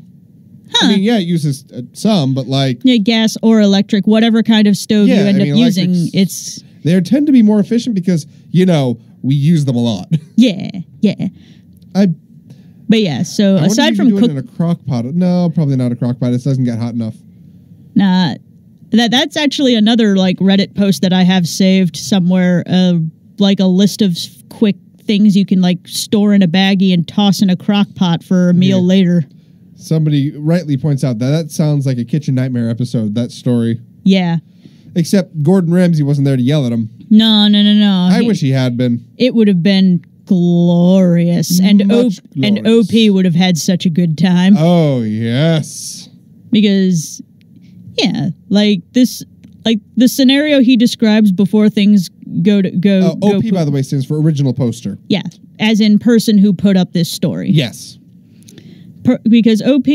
Huh. I mean, yeah, it uses some, but like... Yeah, gas or electric, whatever kind of stove you end up using, it's... They tend to be more efficient because, we use them a lot. Yeah. But yeah, so aside from cooking in a crock pot, no, probably not a crock pot. It doesn't get hot enough. Nah, that's actually another like Reddit post that I have saved somewhere, like a list of quick things you can like store in a baggie and toss in a crock pot for a meal later. Somebody rightly points out that sounds like a Kitchen Nightmare episode, that story. Yeah. Except Gordon Ramsay wasn't there to yell at him. No. I wish he had been. It would have been glorious. And OP would have had such a good time. Oh, yes. Because, yeah, like the scenario he describes before things go. OP, by the way, stands for original poster. Yeah, as in person who put up this story. Yes. Because OP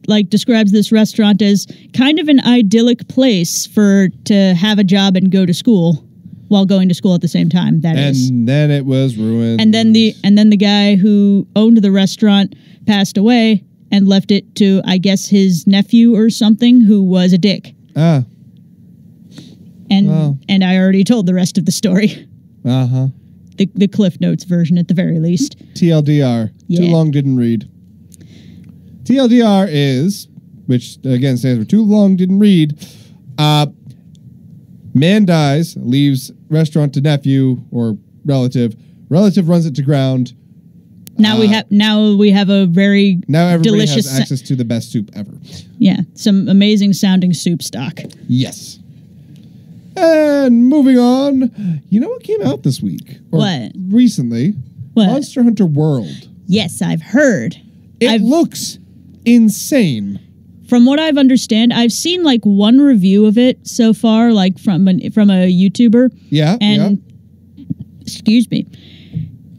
like describes this restaurant as kind of an idyllic place to have a job and go to school while going to school at the same time. And then it was ruined. And then the guy who owned the restaurant passed away and left it to, I guess, his nephew or something who was a dick. Ah. And I already told the rest of the story. Uh-huh. The Cliff Notes version at the very least. TLDR. Yeah. Too long didn't read. TLDR is, which again stands for too long didn't read, man dies, leaves restaurant to nephew or relative. Relative runs it to ground. Now we have a very everybody delicious has access to the best soup ever. Yeah, some amazing sounding soup stock. Yes. And moving on, you know what came out this week? What? Recently? What? Monster Hunter World. Yes, I've heard. It looks insane. From what I've understand, I've seen like one review of it so far, like from a YouTuber. Yeah. Excuse me.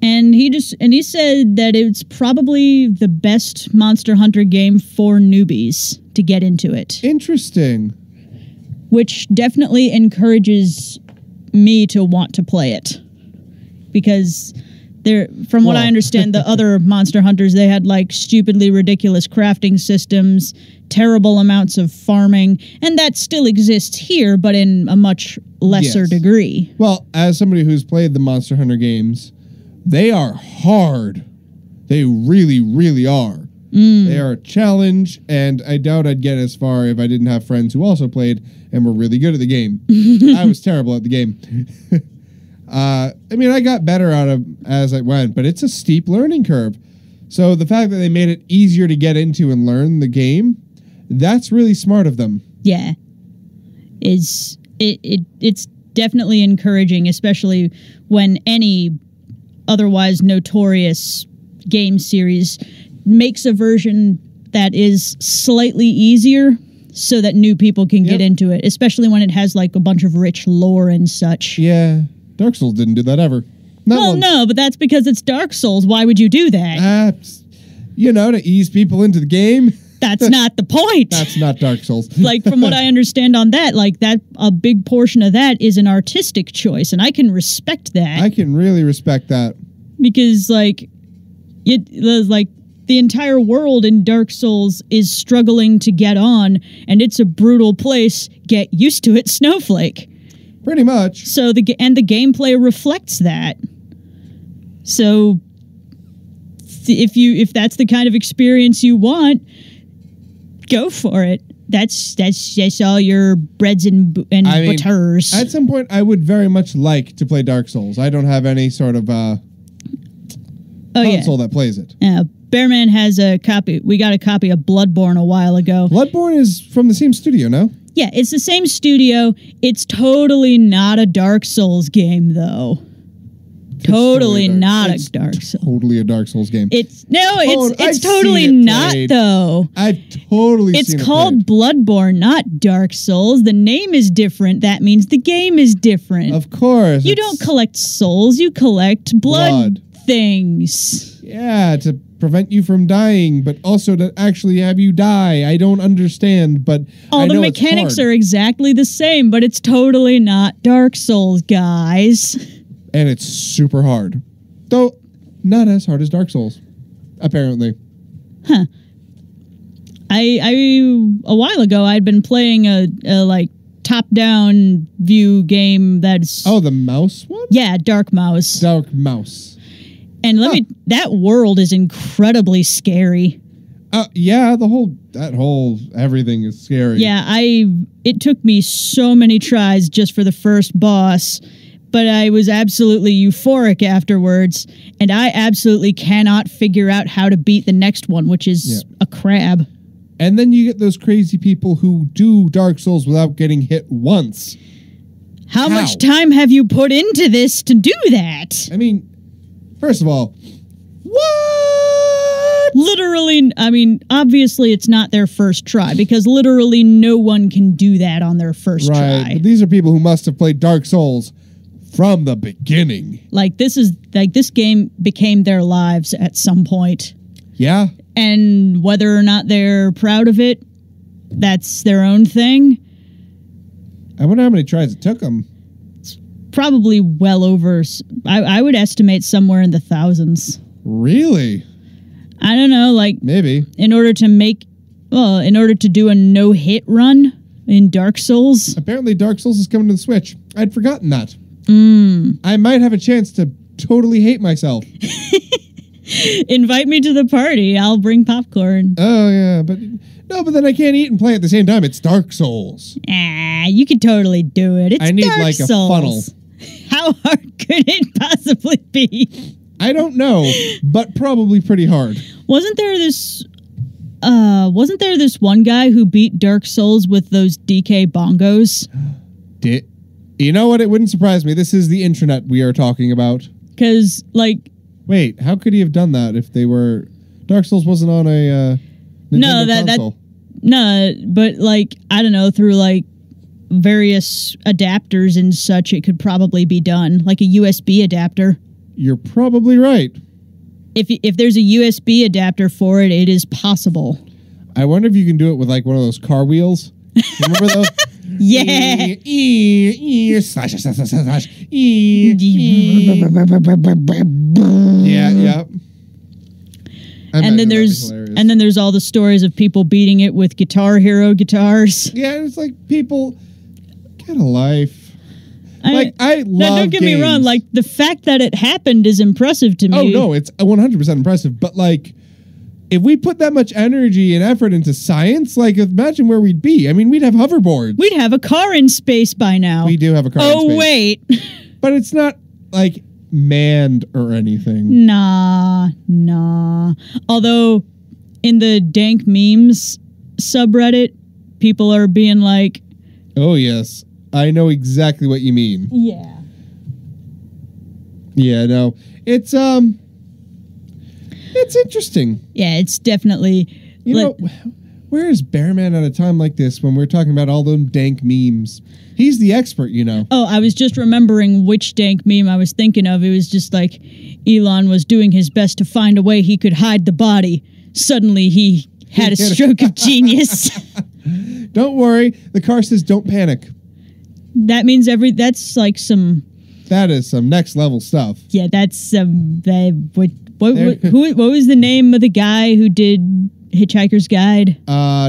And he said that it's probably the best Monster Hunter game for newbies to get into it. Interesting. Which definitely encourages me to want to play it. Because from what I understand, the other Monster Hunters, they had like stupidly ridiculous crafting systems, terrible amounts of farming, and that still exists here, but in a much lesser degree. Well, as somebody who's played the Monster Hunter games, they are hard. They really, really are. They are a challenge, and I doubt I'd get as far if I didn't have friends who also played and were really good at the game. I was terrible at the game. I mean, I got better out of as I went, but it's a steep learning curve. So the fact that they made it easier to get into and learn the game, that's really smart of them. Yeah. It's definitely encouraging, especially when any otherwise notorious game series makes a version that is slightly easier so that new people can get into it, especially when it has like a bunch of rich lore and such. Yeah. Dark Souls didn't do that ever. No, but that's because it's Dark Souls. Why would you do that? To ease people into the game. That's not the point. That's not Dark Souls. Like, from what I understand on that, like, that a big portion of that is an artistic choice, and I can respect that. I can really respect that. Because, like, the entire world in Dark Souls is struggling to get on, and it's a brutal place. Get used to it, Snowflake. Pretty much. So the gameplay reflects that. So if that's the kind of experience you want, go for it. That's all your breads and butters. At some point, I would very much like to play Dark Souls. I don't have any sort of console that plays it. Yeah, Bearman has a copy. We got a copy of Bloodborne a while ago. Bloodborne is from the same studio, no? Yeah, it's the same studio. It's totally not a Dark Souls game, though. Totally not a Dark Souls. Totally a Dark Souls game. It's totally not, though. I've totally seen it. It's called Bloodborne, not Dark Souls. The name is different. That means the game is different. Of course. You don't collect souls. You collect blood things. Yeah, to prevent you from dying, but also to actually have you die. I don't understand, but all the mechanics are exactly the same, but it's totally not Dark Souls, guys. And it's super hard. Though, not as hard as Dark Souls, apparently. Huh. A while ago, I'd been playing a top-down view game that's... Oh, the mouse one? Yeah, Dark Mouse. Dark Mouse. And that world is incredibly scary. Yeah, everything is scary. Yeah, it took me so many tries just for the first boss, but I was absolutely euphoric afterwards, and I absolutely cannot figure out how to beat the next one, which is a crab. And then you get those crazy people who do Dark Souls without getting hit once. How much time have you put into this to do that? I mean, first of all, what? Literally, I mean, obviously it's not their first try, because literally no one can do that on their first try. But these are people who must have played Dark Souls from the beginning. This game became their lives at some point. Yeah. And whether or not they're proud of it, that's their own thing. I wonder how many tries it took them. It's probably well over, I would estimate somewhere in the thousands. Really? I don't know, maybe. In order to do a no-hit run in Dark Souls. Apparently Dark Souls is coming to the Switch. I'd forgotten that. I might have a chance to totally hate myself. Invite me to the party. I'll bring popcorn. Oh, yeah, but then I can't eat and play at the same time. It's Dark Souls. You could totally do it. It's I need Dark Souls. a funnel. How hard could it possibly be? I don't know, but probably pretty hard. Wasn't there this one guy who beat Dark Souls with those DK bongos? You know what? It wouldn't surprise me. This is the internet we are talking about. Because, wait, how could he have done that if they were... Dark Souls wasn't on a Nintendo console. No, but, I don't know, through, various adapters and such, it could probably be done. Like a USB adapter. You're probably right. If there's a USB adapter for it, it is possible. I wonder if you can do it with, one of those car wheels. Remember those? Yeah. Slash. Yeah. And then there's all the stories of people beating it with Guitar Hero guitars. Yeah, it's people get a life. I love now, don't get me wrong, the fact that it happened is impressive to me. Oh no, it's 100% impressive, but if we put that much energy and effort into science, imagine where we'd be. I mean, we'd have hoverboards. We'd have a car in space by now. We do have a car in space. Oh, wait. But it's not like manned or anything. Nah. Although in the dank memes subreddit, people are being like, Oh yes, I know exactly what you mean. yeah. Yeah, no, it's interesting. Yeah, it's definitely. You know, where is Bearman at a time like this when we're talking about all them dank memes? He's the expert, you know. Oh, I was just remembering which dank meme I was thinking of. It was just like Elon was doing his best to find a way he could hide the body. Suddenly he had a stroke of genius. Don't worry. The car says don't panic. That means that's like some... That is some next level stuff. Yeah, that's what was the name of the guy who did Hitchhiker's Guide?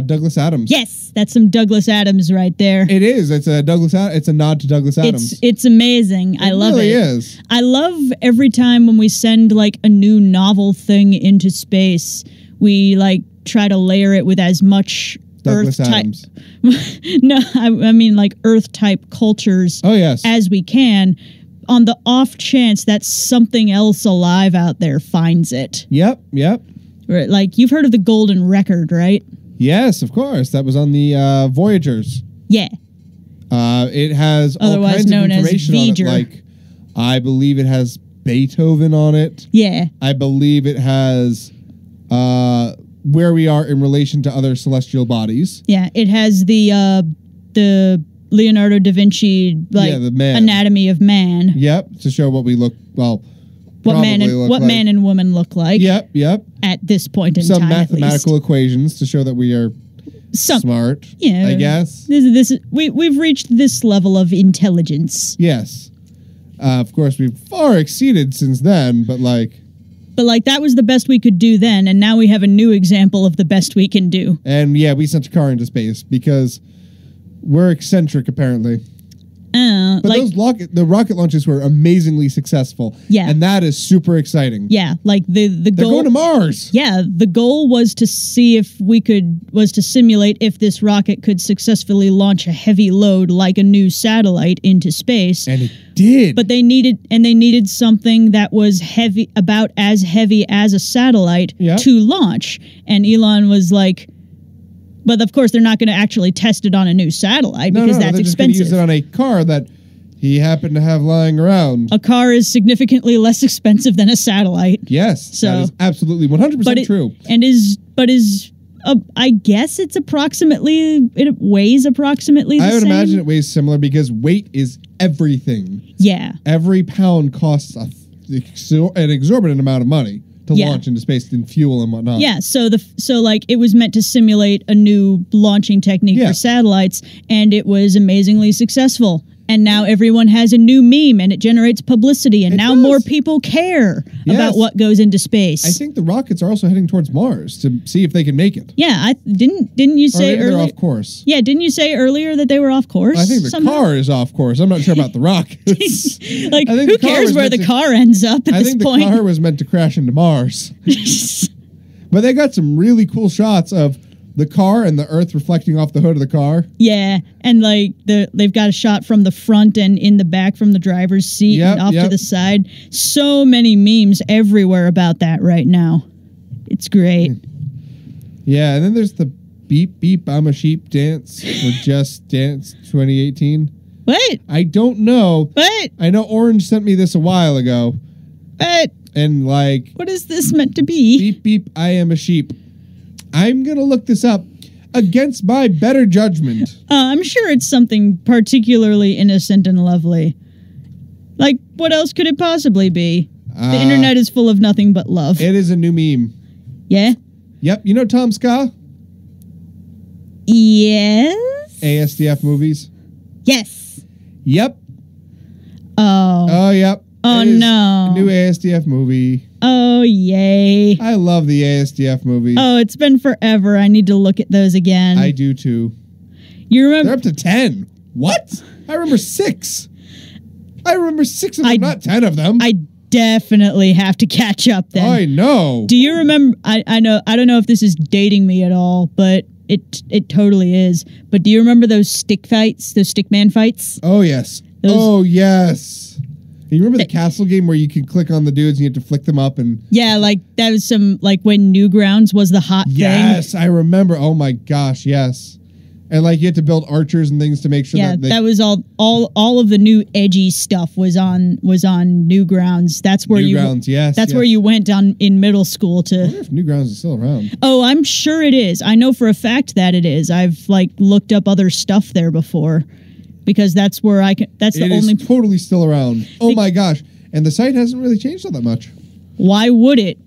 Douglas Adams. Yes, that's some Douglas Adams right there. It is. It's a it's a nod to Douglas Adams. It's amazing. I love it. It really is. I love every time when we send like a new novel thing into space, we like try to layer it with as much Douglas Earth type. Adams. No, I mean like Earth type cultures. Oh yes. As we can, on the off chance that something else alive out there finds it. Yep. Right, like you've heard of the Golden Record, right? Yes, of course. That was on the Voyagers. Yeah. It has all Otherwise kinds of known as information on it. Voyager. Like, I believe it has Beethoven on it. Yeah. I believe it has where we are in relation to other celestial bodies. Yeah, it has the Leonardo da Vinci the man. anatomy of man. Yep, to show what we look What man and woman look like. Yep. At this point in Some time, mathematical equations to show that we are smart. Yeah, I guess. We've reached this level of intelligence. Yes. Of course, we've far exceeded since then, but like that was the best we could do then, and now we have a new example of the best we can do. And yeah, we sent a car into space because we're eccentric, apparently. But the rocket launches were amazingly successful. Yeah. And that is super exciting. Yeah, like the They're goal... going to Mars! Yeah, the goal was to see if to simulate if this rocket could successfully launch a heavy load like a new satellite into space. And it did. But they needed something that was about as heavy as a satellite to launch. And Elon was like, but of course they're not going to actually test it on a new satellite because that's expensive. Just going to use it on a car that he happened to have lying around. A car is significantly less expensive than a satellite. Yes, that is absolutely 100% true. I guess it weighs approximately the same. I would imagine it weighs similar because weight is everything. Yeah. Every pound costs an exorbitant amount of money to launch into space and fuel and whatnot. Yeah, so it was meant to simulate a new launching technique for satellites, and it was amazingly successful. And now everyone has a new meme, and it generates publicity, and now more people care about what goes into space. I think the rockets are also heading towards Mars to see if they can make it. Yeah, didn't you say earlier? They're off course. Yeah, didn't you say earlier that they were off course? I think the car is off course. I'm not sure about the rockets. Like, who cares where the car ends up at this point? I think the car was meant to crash into Mars. But they got some really cool shots of the car and the Earth reflecting off the hood of the car. Yeah, and like they've got a shot from the front and in the back from the driver's seat and off to the side. So many memes everywhere about that right now. It's great. Yeah, and then there's the beep beep I'm a sheep dance or Just Dance 2018. What? I don't know. What? I know Orange sent me this a while ago. What? And like, what is this meant to be? Beep beep I am a sheep. I'm going to look this up against my better judgment. I'm sure it's something particularly innocent and lovely. Like, what else could it possibly be? The internet is full of nothing but love. It is a new meme. Yeah? Yep. You know Tom Ska? Yes? ASDF movies? Yes. Yep. Oh, yep. Oh, no. A new ASDF movie. Oh, yay. I love the ASDF movies. Oh, it's been forever. I need to look at those again. I do, too. You remember? They're up to 10. What? I remember 6. I remember 6 of them, not 10 of them. I definitely have to catch up then. I know. Do you remember? I know. I don't know if this is dating me at all, but it totally is. But do you remember those stick fights? Those stick man fights? Oh, yes. Oh, yes. Hey, you remember the castle game where you could click on the dudes and you had to flick them up and... Yeah, like that was some, like when Newgrounds was the hot thing. Yes, I remember. Oh my gosh, yes. And like you had to build archers and things to make sure that was all of the new edgy stuff was on Newgrounds. That's where where you went in middle school to. I wonder if Newgrounds is still around. Oh, I'm sure it is. I know for a fact that it is. I've like looked up other stuff there before because that's where I can. That's the only. It is totally still around. Oh my gosh! And the site hasn't really changed all that much. Why would it?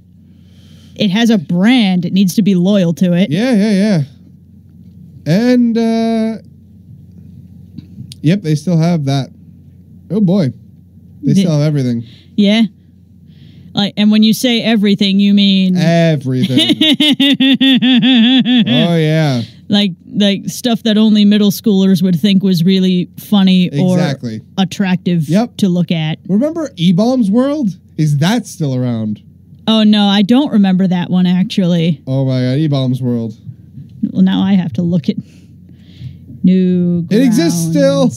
It has a brand. It needs to be loyal to it. Yeah. And, yep, they still have that. Oh, boy. They still have everything. Yeah. Like, and when you say everything, you mean... Everything. Oh, yeah. Like stuff that only middle schoolers would think was really funny or attractive to look at. Remember E-Bombs World? Is that still around? Oh, no, I don't remember that one, actually. Oh, my God, E-Bombs World. Well, now I have to look at Newgrounds. It exists still.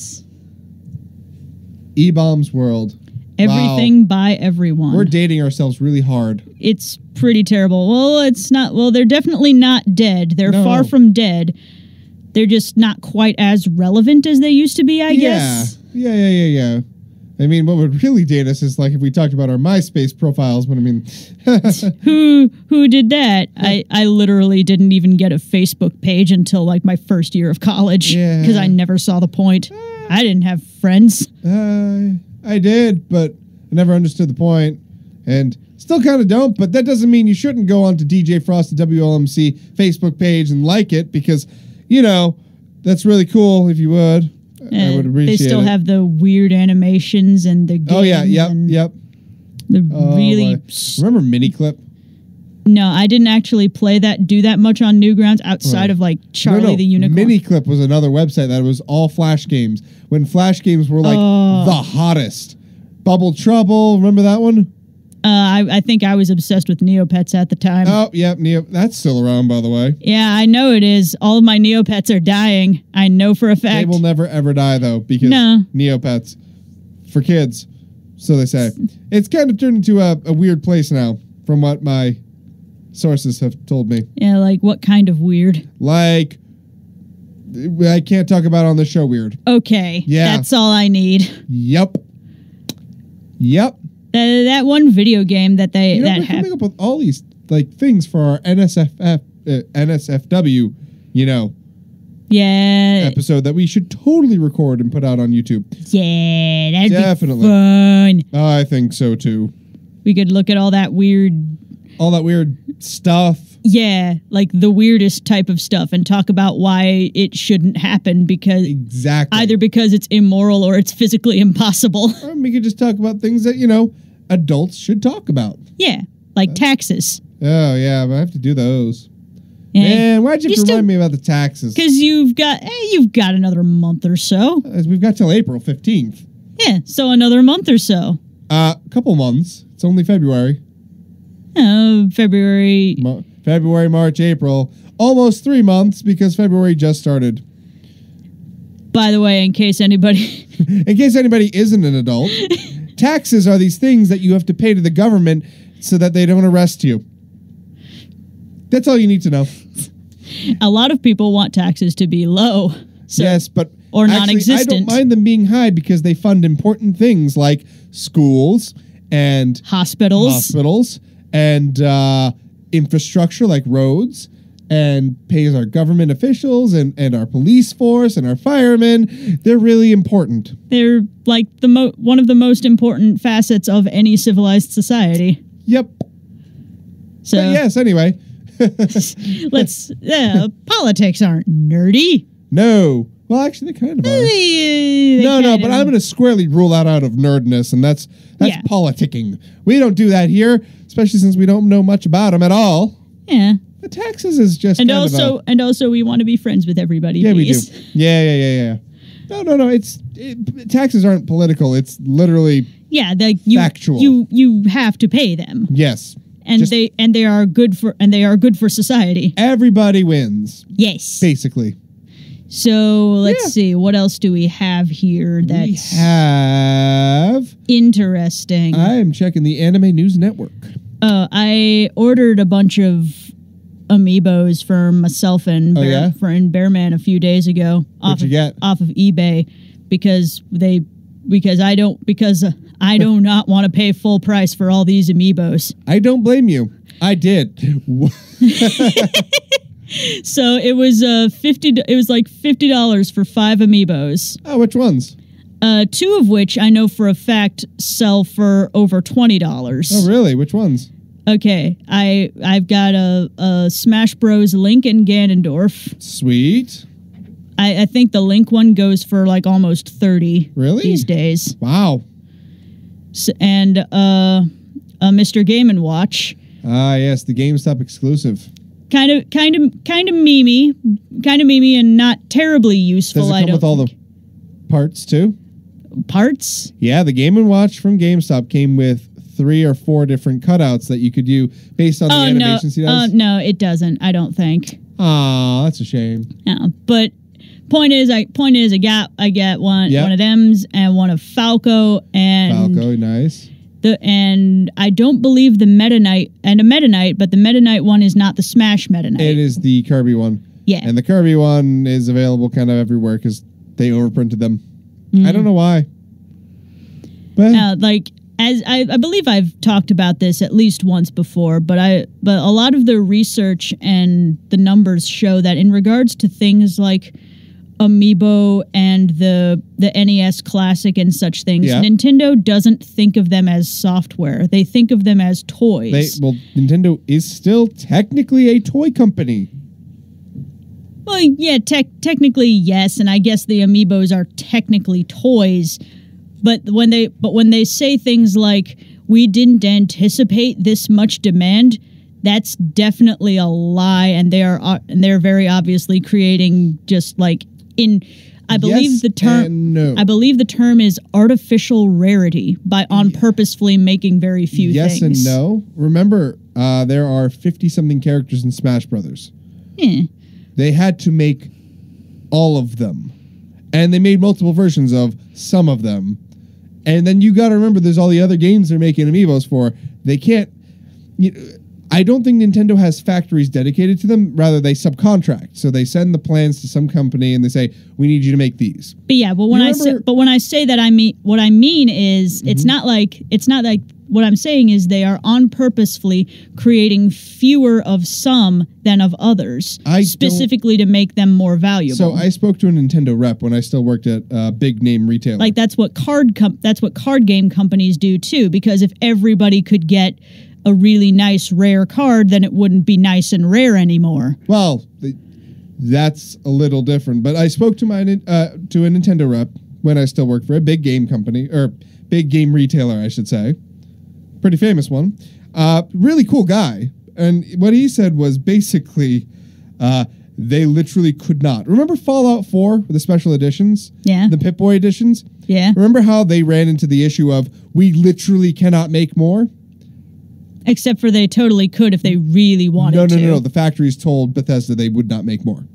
E-Bombs World. Everything by everyone. We're dating ourselves really hard. It's pretty terrible. Well, it's not. Well, they're definitely not dead. They're far from dead. They're just not quite as relevant as they used to be, I guess. Yeah. I mean, what would really date us is like if we talked about our MySpace profiles, but I mean... Who did that? I literally didn't even get a Facebook page until like my first year of college because I never saw the point. I didn't have friends. I did, but I never understood the point. And still kind of don't, but that doesn't mean you shouldn't go on to DJ Frost, the WLMC Facebook page and like it because, you know, that's really cool if you would. I would appreciate it. They still have the weird animations and the games. Oh, yeah. Yep. The really... Remember Miniclip? No, I didn't actually do that much on Newgrounds outside of like Charlie the Unicorn. Miniclip was another website that was all Flash games. When Flash games were like the hottest. Bubble Trouble, remember that one? I think I was obsessed with Neopets at the time. Oh, yeah, that's still around, by the way. Yeah, I know it is. All of my Neopets are dying. I know for a fact. They will never, ever die, though, because Neopets, for kids, so they say. It's kind of turned into a weird place now, from what my sources have told me. Yeah, like what kind of weird? Like, I can't talk about on the show weird. Okay, that's all I need. Yep. That one video game that we're coming up with all these like things for our NSFW, episode that we should totally record and put out on YouTube. Yeah, that'd definitely be fun. I think so too. We could look at all that weird stuff. Yeah, like the weirdest type of stuff and talk about why it shouldn't happen because either because it's immoral or it's physically impossible. Or we could just talk about things that, adults should talk about. Yeah, like taxes. Oh, yeah, but I have to do those. Yeah. Man, why'd you remind me about the taxes? Because you've got another month or so. We've got till April 15th. Yeah, so another month or so. Couple months. It's only February. February, March, April. Almost 3 months because February just started. By the way, in case anybody isn't an adult, taxes are these things that you have to pay to the government so that they don't arrest you. That's all you need to know. A lot of people want taxes to be low. Or non-existent. I don't mind them being high because they fund important things like schools and hospitals and infrastructure like roads and pays our government officials and our police force and our firemen. They're really important. They're like one of the most important facets of any civilized society. Yep. So but yes, anyway. Politics aren't nerdy. No. Well, actually, they kind of are. But I'm going to squarely rule that out of nerdness, and that's politicking. We don't do that here, especially since we don't know much about them at all. Yeah. The taxes is just and also we want to be friends with everybody. Yeah, please. We do. Yeah. No. Taxes aren't political. It's literally factual. You have to pay them. Yes. And they are good for society. Everybody wins. Yes. Basically. So let's see. What else do we have here that's We have... interesting? I am checking the Anime News Network. I ordered a bunch of amiibos for myself and Bearman a few days ago. What'd you get? Off of eBay because I do not want to pay full price for all these amiibos. I don't blame you. I did. So it was like $50 for 5 amiibos. Oh, which ones? 2 of which I know for a fact sell for over $20. Oh, really? Which ones? Okay, I've got a Smash Bros. Link and Ganondorf. Sweet. I think the Link one goes for like almost 30 really these days. Wow. And a Mr. Game & Watch. Ah, yes, the GameStop exclusive. Kind of memey, and not terribly useful. Does it come with all the parts too? Parts? Yeah, the Game & Watch from GameStop came with 3 or 4 different cutouts that you could do based on the animations he does. No, it doesn't. I don't think. Aw, that's a shame. Yeah, but point is, I get one of them's and one of Falco and Falco, nice. And I don't believe the Meta Knight and a Meta Knight, but the Meta Knight one is not the Smash Meta Knight. It is the Kirby one. Yeah, and the Kirby one is available kind of everywhere because they overprinted them. I don't know why. But as I believe I've talked about this at least once before, but a lot of the research and the numbers show that in regards to things like Amiibo and the NES Classic and such things, Nintendo doesn't think of them as software. They think of them as toys. Nintendo is still technically a toy company. Well, yeah, technically yes, and I guess the Amiibos are technically toys. But when they say things like we didn't anticipate this much demand, that's definitely a lie, and they're very obviously creating just like I believe the term is artificial rarity on purposefully making very few things. Yes and no. Remember, there are 50-something characters in Smash Brothers. Yeah. They had to make all of them, and they made multiple versions of some of them. And then you got to remember, there's all the other games they're making amiibos for. They can't. I don't think Nintendo has factories dedicated to them. Rather, they subcontract. So they send the plans to some company and they say, "We need you to make these." But yeah, when I say that, I mean what I mean is it's not like what I'm saying is they are on purposefully creating fewer of some than of others, specifically to make them more valuable. So I spoke to a Nintendo rep when I still worked at a big name retailer. Like that's what card game companies do too. Because if everybody could get a really nice rare card, then it wouldn't be nice and rare anymore. Well, that's a little different. But I spoke to a Nintendo rep when I still worked for a big game company, or big game retailer, I should say. Pretty famous one. Really cool guy. And what he said was basically they literally could not. Remember Fallout 4, the special editions? Yeah. The Pip-Boy editions? Yeah. Remember how they ran into the issue of we literally cannot make more? Except for they totally could if they really wanted to. No. The factories told Bethesda they would not make more.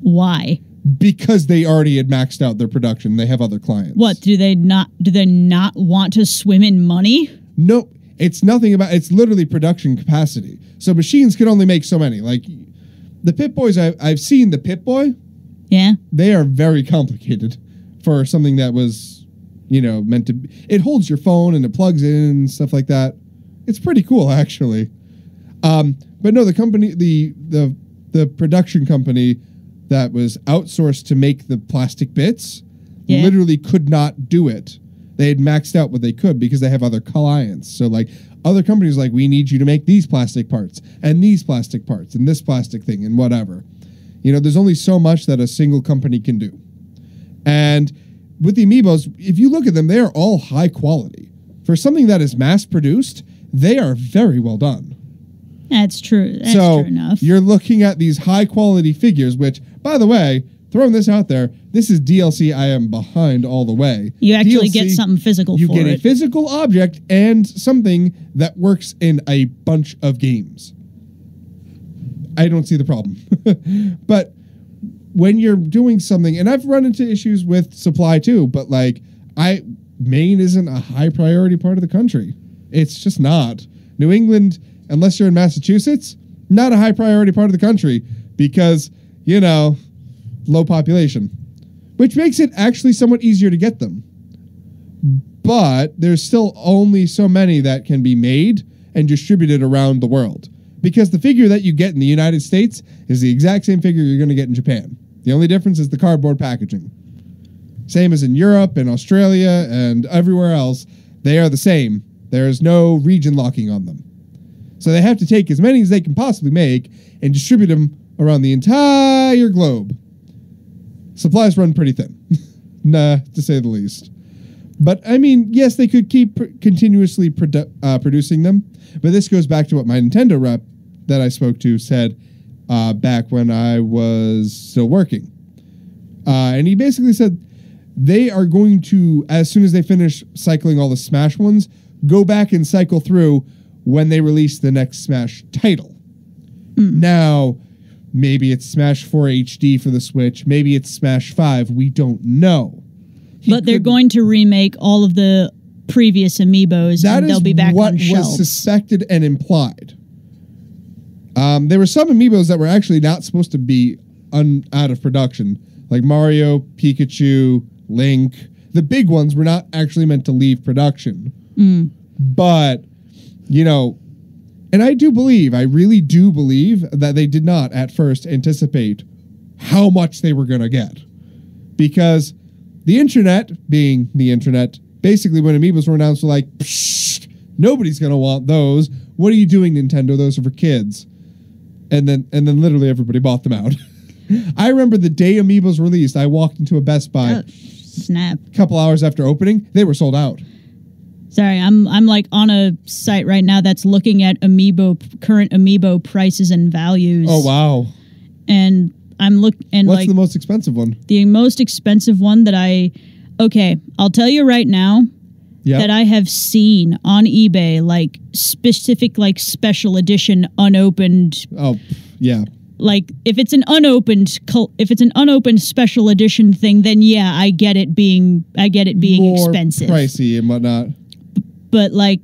Why? Because they already had maxed out their production. They have other clients. What, do they not want to swim in money? No, it's nothing about, it's literally production capacity. So machines can only make so many. Like the Pip-Boys, I've seen the Pip-Boy. Yeah. They are very complicated for something that was, meant to be. It holds your phone and it plugs in and stuff like that. It's pretty cool, actually. But no, the company, the production company that was outsourced to make the plastic bits literally could not do it. They had maxed out what they could because they have other clients. So like other companies like, we need you to make these plastic parts and these plastic parts and this plastic thing and whatever. There's only so much that a single company can do. And with the Amiibos, if you look at them, they are all high quality. For something that is mass produced, they are very well done. That's true. That's true enough. You're looking at these high quality figures, which, by the way, throwing this out there, this is DLC I am behind all the way. You actually get something physical for it. You get a physical object and something that works in a bunch of games. I don't see the problem. But when you're doing something, and I've run into issues with supply too, but like Maine isn't a high priority part of the country. It's just not. New England, unless you're in Massachusetts, not a high priority part of the country because, low population, which makes it actually somewhat easier to get them. But there's still only so many that can be made and distributed around the world. Because the figure that you get in the United States is the exact same figure you're going to get in Japan. The only difference is the cardboard packaging. Same as in Europe and Australia and everywhere else, they are the same. There is no region locking on them. So they have to take as many as they can possibly make and distribute them around the entire globe. Supplies run pretty thin, to say the least. But, I mean, yes, they could keep continuously producing them. But this goes back to what my Nintendo rep that I spoke to said back when I was still working. And he basically said they are going to, as soon as they finish cycling all the Smash ones, go back and cycle through when they release the next Smash title. Now, maybe it's Smash 4 HD for the Switch. Maybe it's Smash 5. We don't know. But they're going to remake all of the previous amiibos, and they'll be back on shelves. That is what was suspected and implied. There were some amiibos that were actually not supposed to be out of production, like Mario, Pikachu, Link. The big ones were not actually meant to leave production. But, and I really do believe that they did not at first anticipate how much they were going to get. Because the internet, being the internet, basically when amiibos were announced, were like, nobody's going to want those. What are you doing, Nintendo? Those are for kids. And then literally everybody bought them out. I remember the day amiibos released, I walked into a Best Buy. Snap. A couple hours after opening, they were sold out. Sorry, I'm like on a site right now that's looking at current amiibo prices and values. Oh, wow. And what's the most expensive one? The most expensive one that I'll tell you right now that I have seen on eBay, like specific, like special edition unopened. Oh, yeah. Like if it's an unopened special edition thing, then yeah, I get it being more expensive, pricey and whatnot. But like,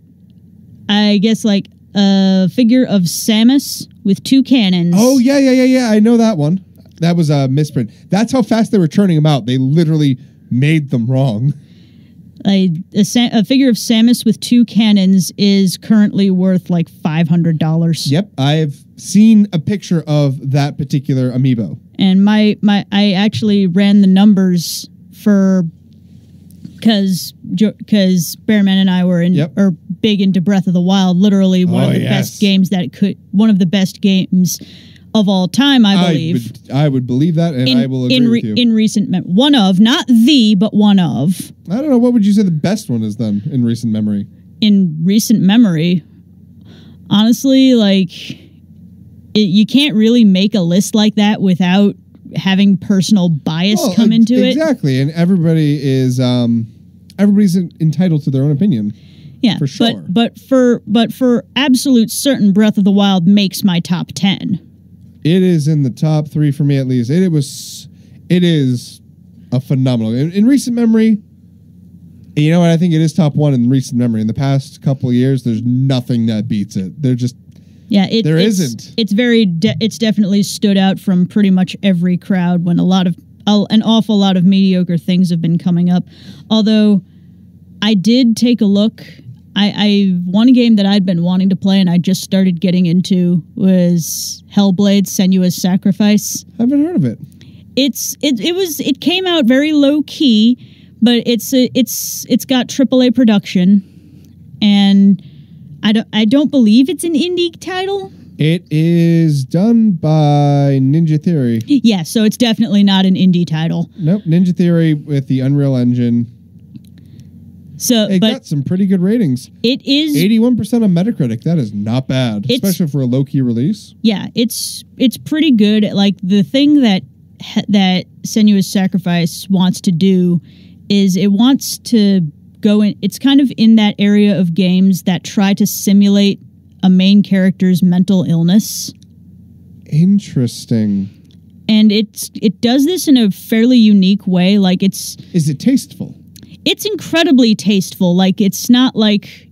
I guess like a figure of Samus with 2 cannons. Oh yeah. I know that one. That was a misprint. That's how fast they were churning them out. They literally made them wrong. A figure of Samus with 2 cannons is currently worth like $500. Yep, I've seen a picture of that particular amiibo. And I actually ran the numbers for because Bearman and I were big into Breath of the Wild. Literally one of the best games one of the best games of all time, I believe. I would believe that, and I will agree with you. In recent one of, not the, but one of. I don't know, what would you say the best one is then, in recent memory? In recent memory, honestly, like, you can't really make a list like that without having personal bias come into it. Exactly, and everybody's entitled to their own opinion. Yeah, for sure. But for absolute certain, Breath of the Wild makes my top 10. It is in the top 3 for me, at least. It is a phenomenal. In recent memory, you know what? I think it is top 1 in recent memory. In the past couple of years, there's nothing that beats it. There isn't. It's definitely stood out from pretty much every crowd when an awful lot of mediocre things have been coming up. Although I did take a look. One game that I'd been wanting to play and I just started getting into was Hellblade: Senua's Sacrifice. I haven't heard of it. It came out very low key, but it's got AAA production, and I don't believe it's an indie title. It is done by Ninja Theory. Yeah, so it's definitely not an indie title. Nope, Ninja Theory with the Unreal Engine. So it got some pretty good ratings. It is 81% on Metacritic. That is not bad, especially for a low-key release. Yeah, it's pretty good. Like the thing that Senua's Sacrifice wants to do is it wants to go in. It's kind of in that area of games that try to simulate a main character's mental illness. Interesting. And it does this in a fairly unique way. Like Is it tasteful? It's incredibly tasteful. Like it's not like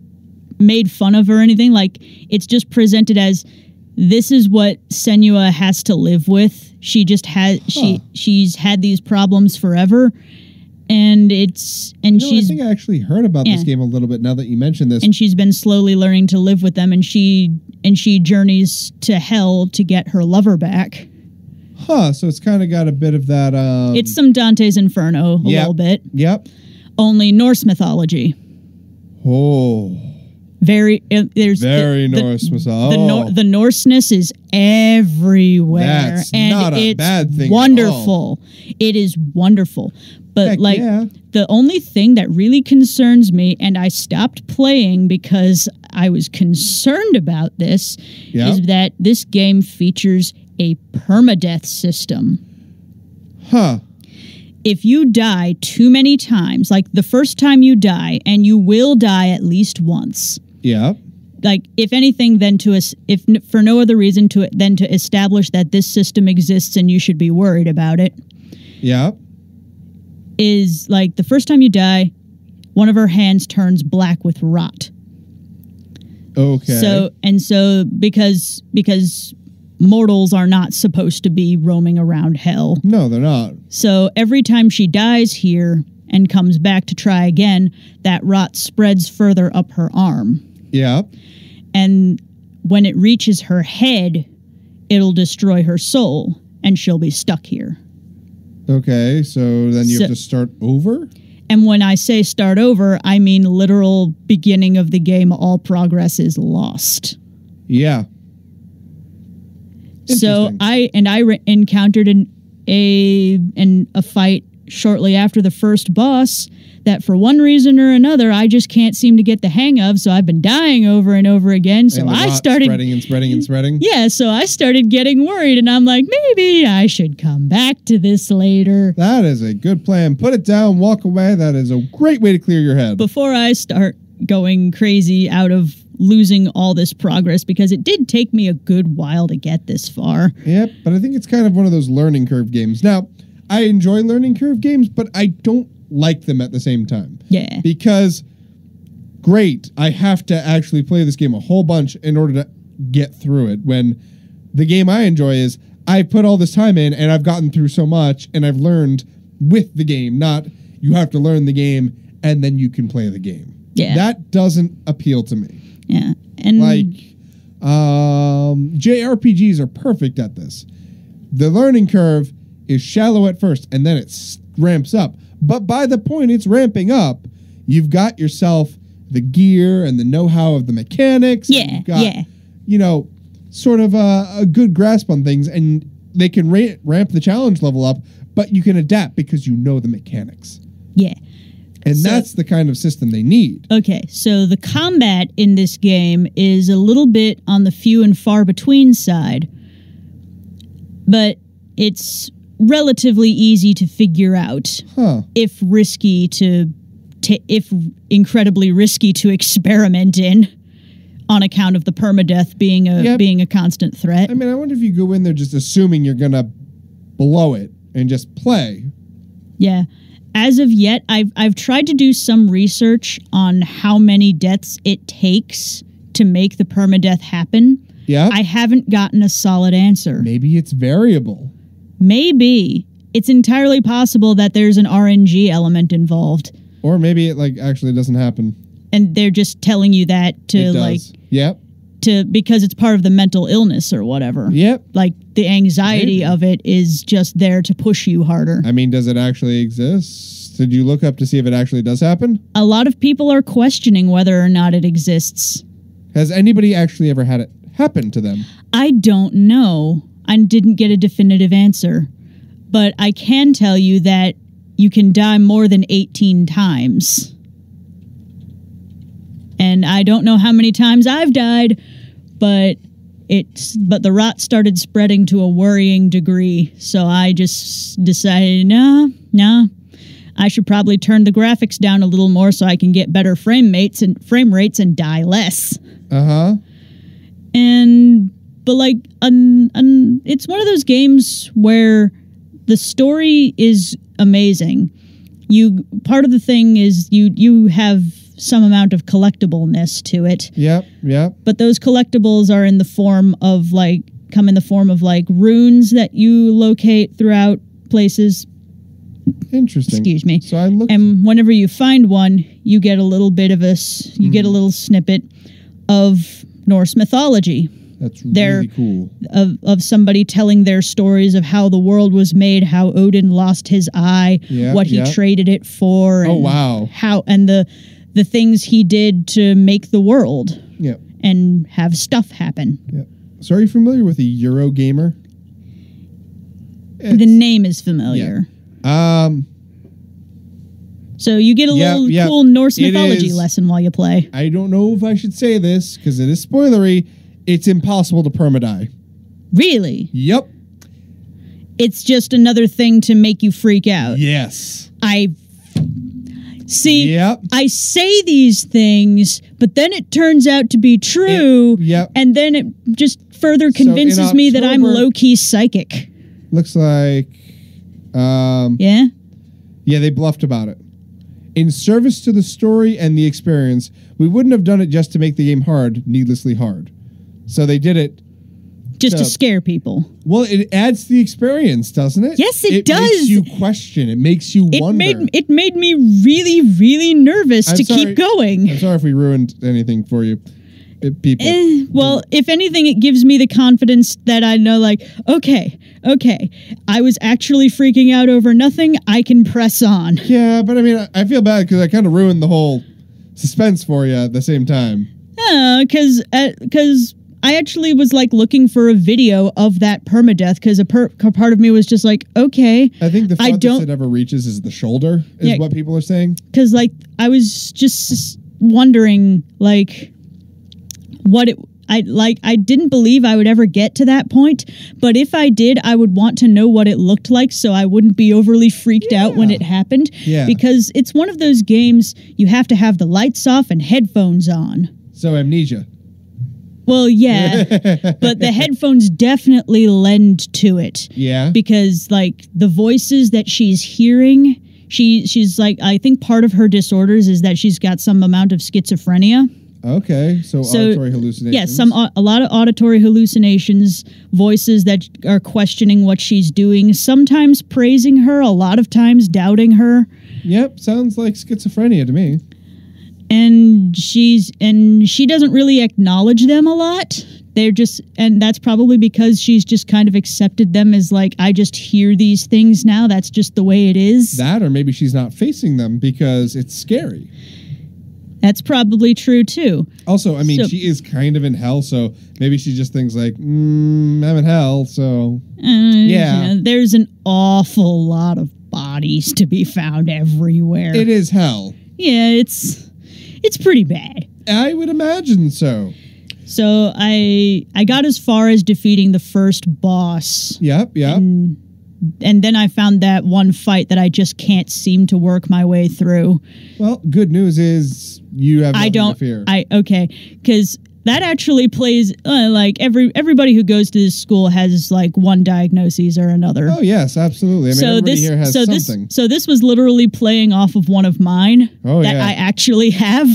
made fun of or anything. Like it's just presented as this is what Senua has to live with. She just has she's had these problems forever. And I think I actually heard about this game a little bit now that you mentioned this. And she's been slowly learning to live with them, and she journeys to hell to get her lover back. Huh, so it's kind of got a bit of that... it's some Dante's Inferno, a little bit. Yep. Only Norse mythology. Oh. There's Norse mythology. The Norseness is everywhere. That's and not a it's bad thing wonderful. at all. It is wonderful. But Heck the only thing that really concerns me, and I stopped playing because I was concerned about this, is that this game features a permadeath system. Huh. If you die too many times, like the first time you die, and you will die at least once. Yeah. Like, if anything, then if for no other reason than to establish that this system exists and you should be worried about it. Yeah. Is like the first time you die, one of her hands turns black with rot. Okay. So because mortals are not supposed to be roaming around hell. No, they're not. So every time she dies here and comes back to try again, that rot spreads further up her arm. Yeah. And when it reaches her head, it'll destroy her soul, and she'll be stuck here. Okay, so then you have to start over? And when I say start over, I mean literal beginning of the game, all progress is lost. Yeah. So I encountered a fight shortly after the first boss that for one reason or another I just can't seem to get the hang of, so I've been dying over and over again. So I started spreading and spreading and spreading. Yeah, so I started getting worried, and I'm like, maybe I should come back to this later. That is a good plan. Put it down, walk away. That is a great way to clear your head. Before I start going crazy out of losing all this progress, because it did take me a good while to get this far. Yep, but I think it's kind of one of those learning curve games. Now, I enjoy learning curve games, but I don't like them at the same time. Yeah. Because, great, I have to actually play this game a whole bunch in order to get through it. When the game I enjoy is, I put all this time in and I've gotten through so much and I've learned with the game, not you have to learn the game and then you can play the game. Yeah. That doesn't appeal to me. Yeah. And like, JRPGs are perfect at this. The learning curve is shallow at first and then it ramps up. But by the point it's ramping up, you've got yourself the gear and the know-how of the mechanics. Yeah, you've got, you know, sort of a good grasp on things, and they can ramp the challenge level up, but you can adapt because you know the mechanics. Yeah. And that's the kind of system they need. Okay, so the combat in this game is a little bit on the few and far between side, but it's relatively easy to figure out if incredibly risky to experiment in, on account of the permadeath being a constant threat. I mean, I wonder if you go in there just assuming you're gonna blow it and just play. Yeah. As of yet, I've tried to do some research on how many deaths it takes to make the permadeath happen. Yeah. I haven't gotten a solid answer. Maybe it's variable. Maybe. It's entirely possible that there's an RNG element involved. Or maybe it actually doesn't happen. And they're just telling you that to because it's part of the mental illness or whatever. Yep. Like the anxiety of it is just there to push you harder. I mean, does it actually exist? Did you look up to see if it actually does happen? A lot of people are questioning whether or not it exists. Has anybody actually ever had it happen to them? I don't know. I didn't get a definitive answer. But I can tell you that you can die more than 18 times. And I don't know how many times I've died, but the rot started spreading to a worrying degree. So I just decided, no, I should probably turn the graphics down a little more so I can get better frame rates and die less. Uh-huh. And But like, it's one of those games where the story is amazing. Part of the thing is you have some amount of collectibleness to it. Yep. But those collectibles are in the form of runes that you locate throughout places. Interesting. Excuse me. So I looked, and whenever you find one, you get a little bit of get a little snippet of Norse mythology. That's really cool. Of somebody telling their stories of how the world was made, how Odin lost his eye, what he traded it for. And wow. The things he did to make the world. Yep. And have stuff happen. Yep. So are you familiar with a Eurogamer? The name is familiar. Yeah. So you get a little cool Norse mythology lesson while you play. I don't know if I should say this because it is spoilery. It's impossible to permadie. Really? Yep. It's just another thing to make you freak out. Yes. Yep. I say these things, but then it turns out to be true. Yep. And then it just further convinces me that I'm low-key psychic. Looks like... yeah? Yeah, they bluffed about it. In service to the story and the experience, we wouldn't have done it just to make the game hard, needlessly hard. So they did it just to scare people. Well, it adds to the experience, doesn't it? Yes, it does. It makes you question. It makes you wonder. It made me really, really nervous to keep going. I'm sorry if we ruined anything for you, people. Well, if anything, it gives me the confidence that I know, like, okay, I was actually freaking out over nothing. I can press on. Yeah, but I mean, I feel bad because I kind of ruined the whole suspense for you at the same time. Because I actually was like looking for a video of that permadeath because a part of me was just like, okay. I think the farthest it ever reaches is the shoulder, is what people are saying. Because like I was just wondering like what it. I didn't believe I would ever get to that point, but if I did, I would want to know what it looked like so I wouldn't be overly freaked out when it happened. Yeah. Because it's one of those games you have to have the lights off and headphones on. So amnesia. Well, yeah, but the headphones definitely lend to it. Yeah. Because, like, the voices that she's hearing, she's like, I think part of her disorders is that she's got some amount of schizophrenia. Okay, so auditory hallucinations. Yes, a lot of auditory hallucinations, voices that are questioning what she's doing, sometimes praising her, a lot of times doubting her. Yep, sounds like schizophrenia to me. And she doesn't really acknowledge them a lot. And that's probably because she's just kind of accepted them as like, I just hear these things now. That's just the way it is. That, or maybe she's not facing them because it's scary. That's probably true too. Also, I mean, she is kind of in hell, so maybe she just thinks like, I'm in hell, so yeah. There's an awful lot of bodies to be found everywhere. It is hell. Yeah, it's pretty bad. I would imagine so. So I got as far as defeating the first boss. Yep. And then I found that one fight that I just can't seem to work my way through. Well, good news is you have nothing to fear. Because that actually plays like everybody who goes to this school has like one diagnosis or another. Oh yes, absolutely. I mean, everybody here has something. So this was literally playing off of one of mine that I actually have.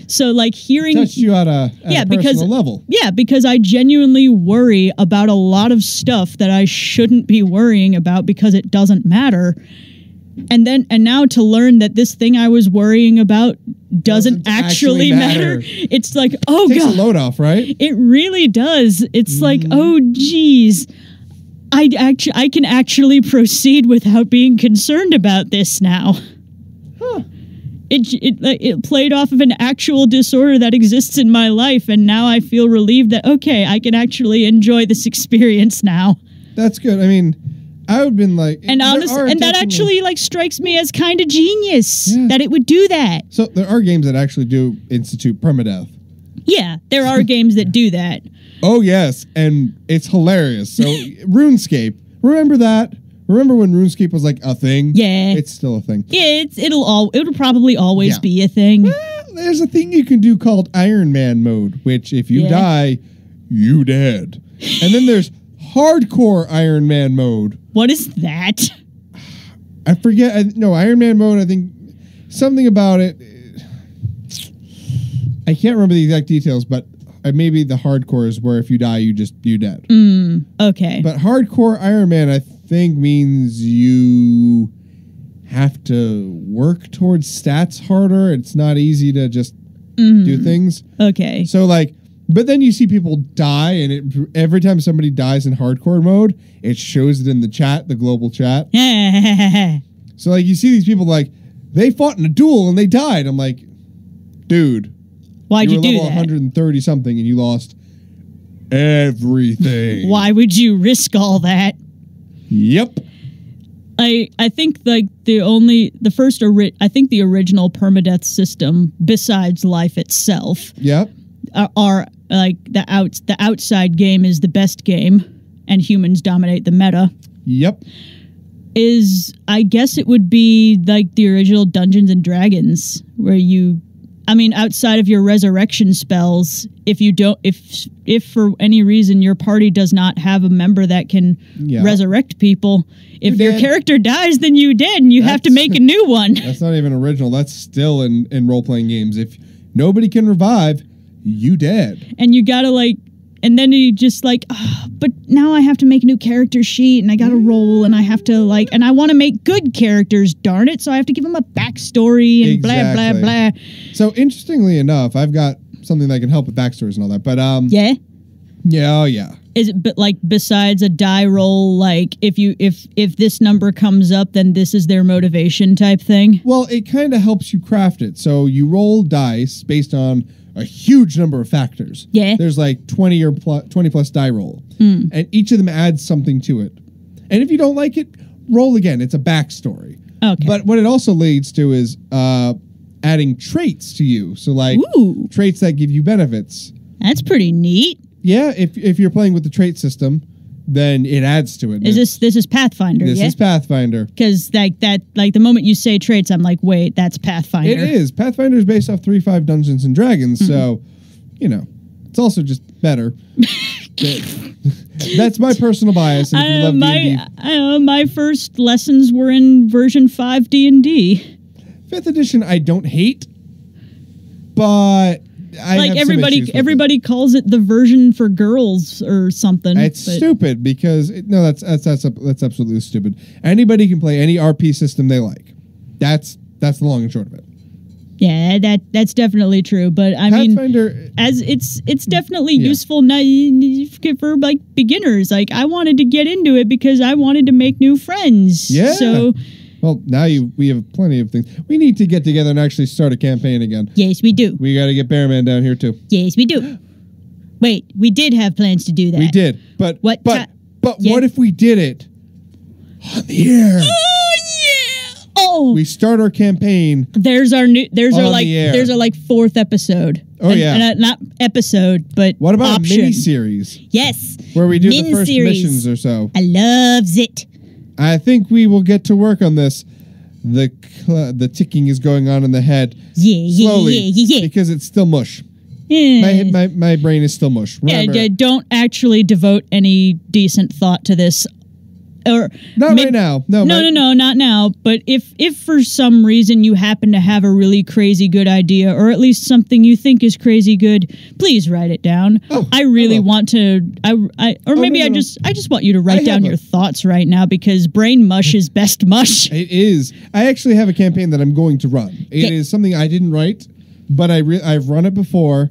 So like hearing touched you at a personal level. Yeah, because I genuinely worry about a lot of stuff that I shouldn't be worrying about because it doesn't matter. And now to learn that this thing I was worrying about doesn't actually matter. It's like, oh God. It takes God. a load off, right? It really does. It's like, oh geez. I can actually proceed without being concerned about this now. Huh. It played off of an actual disorder that exists in my life, and now I feel relieved that, okay, I can actually enjoy this experience now. That's good. I mean, I would have been like... And that actually like strikes me as kind of genius that it would do that. So there are games that actually do institute permadeath. Yeah, there are games that do that. Oh, yes, and it's hilarious. So RuneScape, remember that? Remember when RuneScape was like a thing? Yeah. It's still a thing. Yeah, it'll probably always be a thing. Well, there's a thing you can do called Iron Man mode, which if you die, you dead. And then there's hardcore Iron Man mode. What is that? I forget. No, Iron Man mode, I think something about it. I can't remember the exact details, but maybe the hardcore is where if you die, you dead. Okay. But hardcore Iron Man, I think, means you have to work towards stats harder. It's not easy to just do things. Okay. So, like, but then you see people die, and every time somebody dies in hardcore mode, it shows it in the chat, the global chat. So, like, you see these people, like, they fought in a duel and they died. I'm like, dude. Why'd you do level that? 130 something and you lost everything. Why would you risk all that? Yep. I think like the original permadeath system besides life itself. Yep. Are like the outside game is the best game and humans dominate the meta. Yep. I guess it would be like the original Dungeons and Dragons where outside of your resurrection spells, if for any reason your party does not have a member that can resurrect people, if your character dies, then you dead and you have to make a new one. That's not even original. That's still in role-playing games. If nobody can revive, you dead. And you gotta and then you just but now I have to make a new character sheet and I gotta roll and I have to and I want to make good characters, darn it, so I have to give them a backstory and blah, blah, blah. So interestingly enough, I've got something that can help with backstories and all that, but Yeah? Yeah, oh yeah. Is it, but besides a die roll, if this number comes up, then this is their motivation type thing? Well, it kind of helps you craft it. So you roll dice based on a huge number of factors. Yeah. There's 20 plus die roll. And each of them adds something to it. And if you don't like it, roll again. It's a backstory. Okay. But what it also leads to is adding traits to you. So Ooh. Traits that give you benefits. That's pretty neat. Yeah, if you're playing with the trait system, then it adds to it. This is Pathfinder? This is Pathfinder. Because the moment you say traits, I'm like, wait, that's Pathfinder. It is. Pathfinder is based off 3.5 Dungeons and Dragons, so it's also just better. That's my personal bias. And if you love D&D, my first lessons were in version 5 D&D. 5th edition, I don't hate, but I have everybody calls it the version for girls or something. It's stupid because that's absolutely stupid. Anybody can play any RP system they like. That's the long and short of it. Yeah, that's definitely true. But Pathfinder, as it's definitely useful for beginners. I wanted to get into it because I wanted to make new friends. Yeah. So. Well, now we have plenty of things. We need to get together and actually start a campaign again. Yes, we do. We got to get Bearman down here too. Yes, we do. Wait, we did have plans to do that. We did, but what if we did it on the air? Oh yeah! Oh, we start our campaign. There's our 4th episode. Oh yeah, not episode, but what about option. a mini series? Yes, where we do the first missions or so. I loves it. I think we will get to work on this. The ticking is going on in the head. Slowly, because it's still mush. Yeah. My brain is still mush. Remember, don't actually devote any decent thought to this. Or right now. No, not now. But if for some reason you happen to have a really crazy good idea, or at least something you think is crazy good, please write it down. I really want to. I just want you to write down your thoughts right now because brain mush is best mush. It is. I actually have a campaign that I'm going to run. It is something I didn't write, but I've run it before.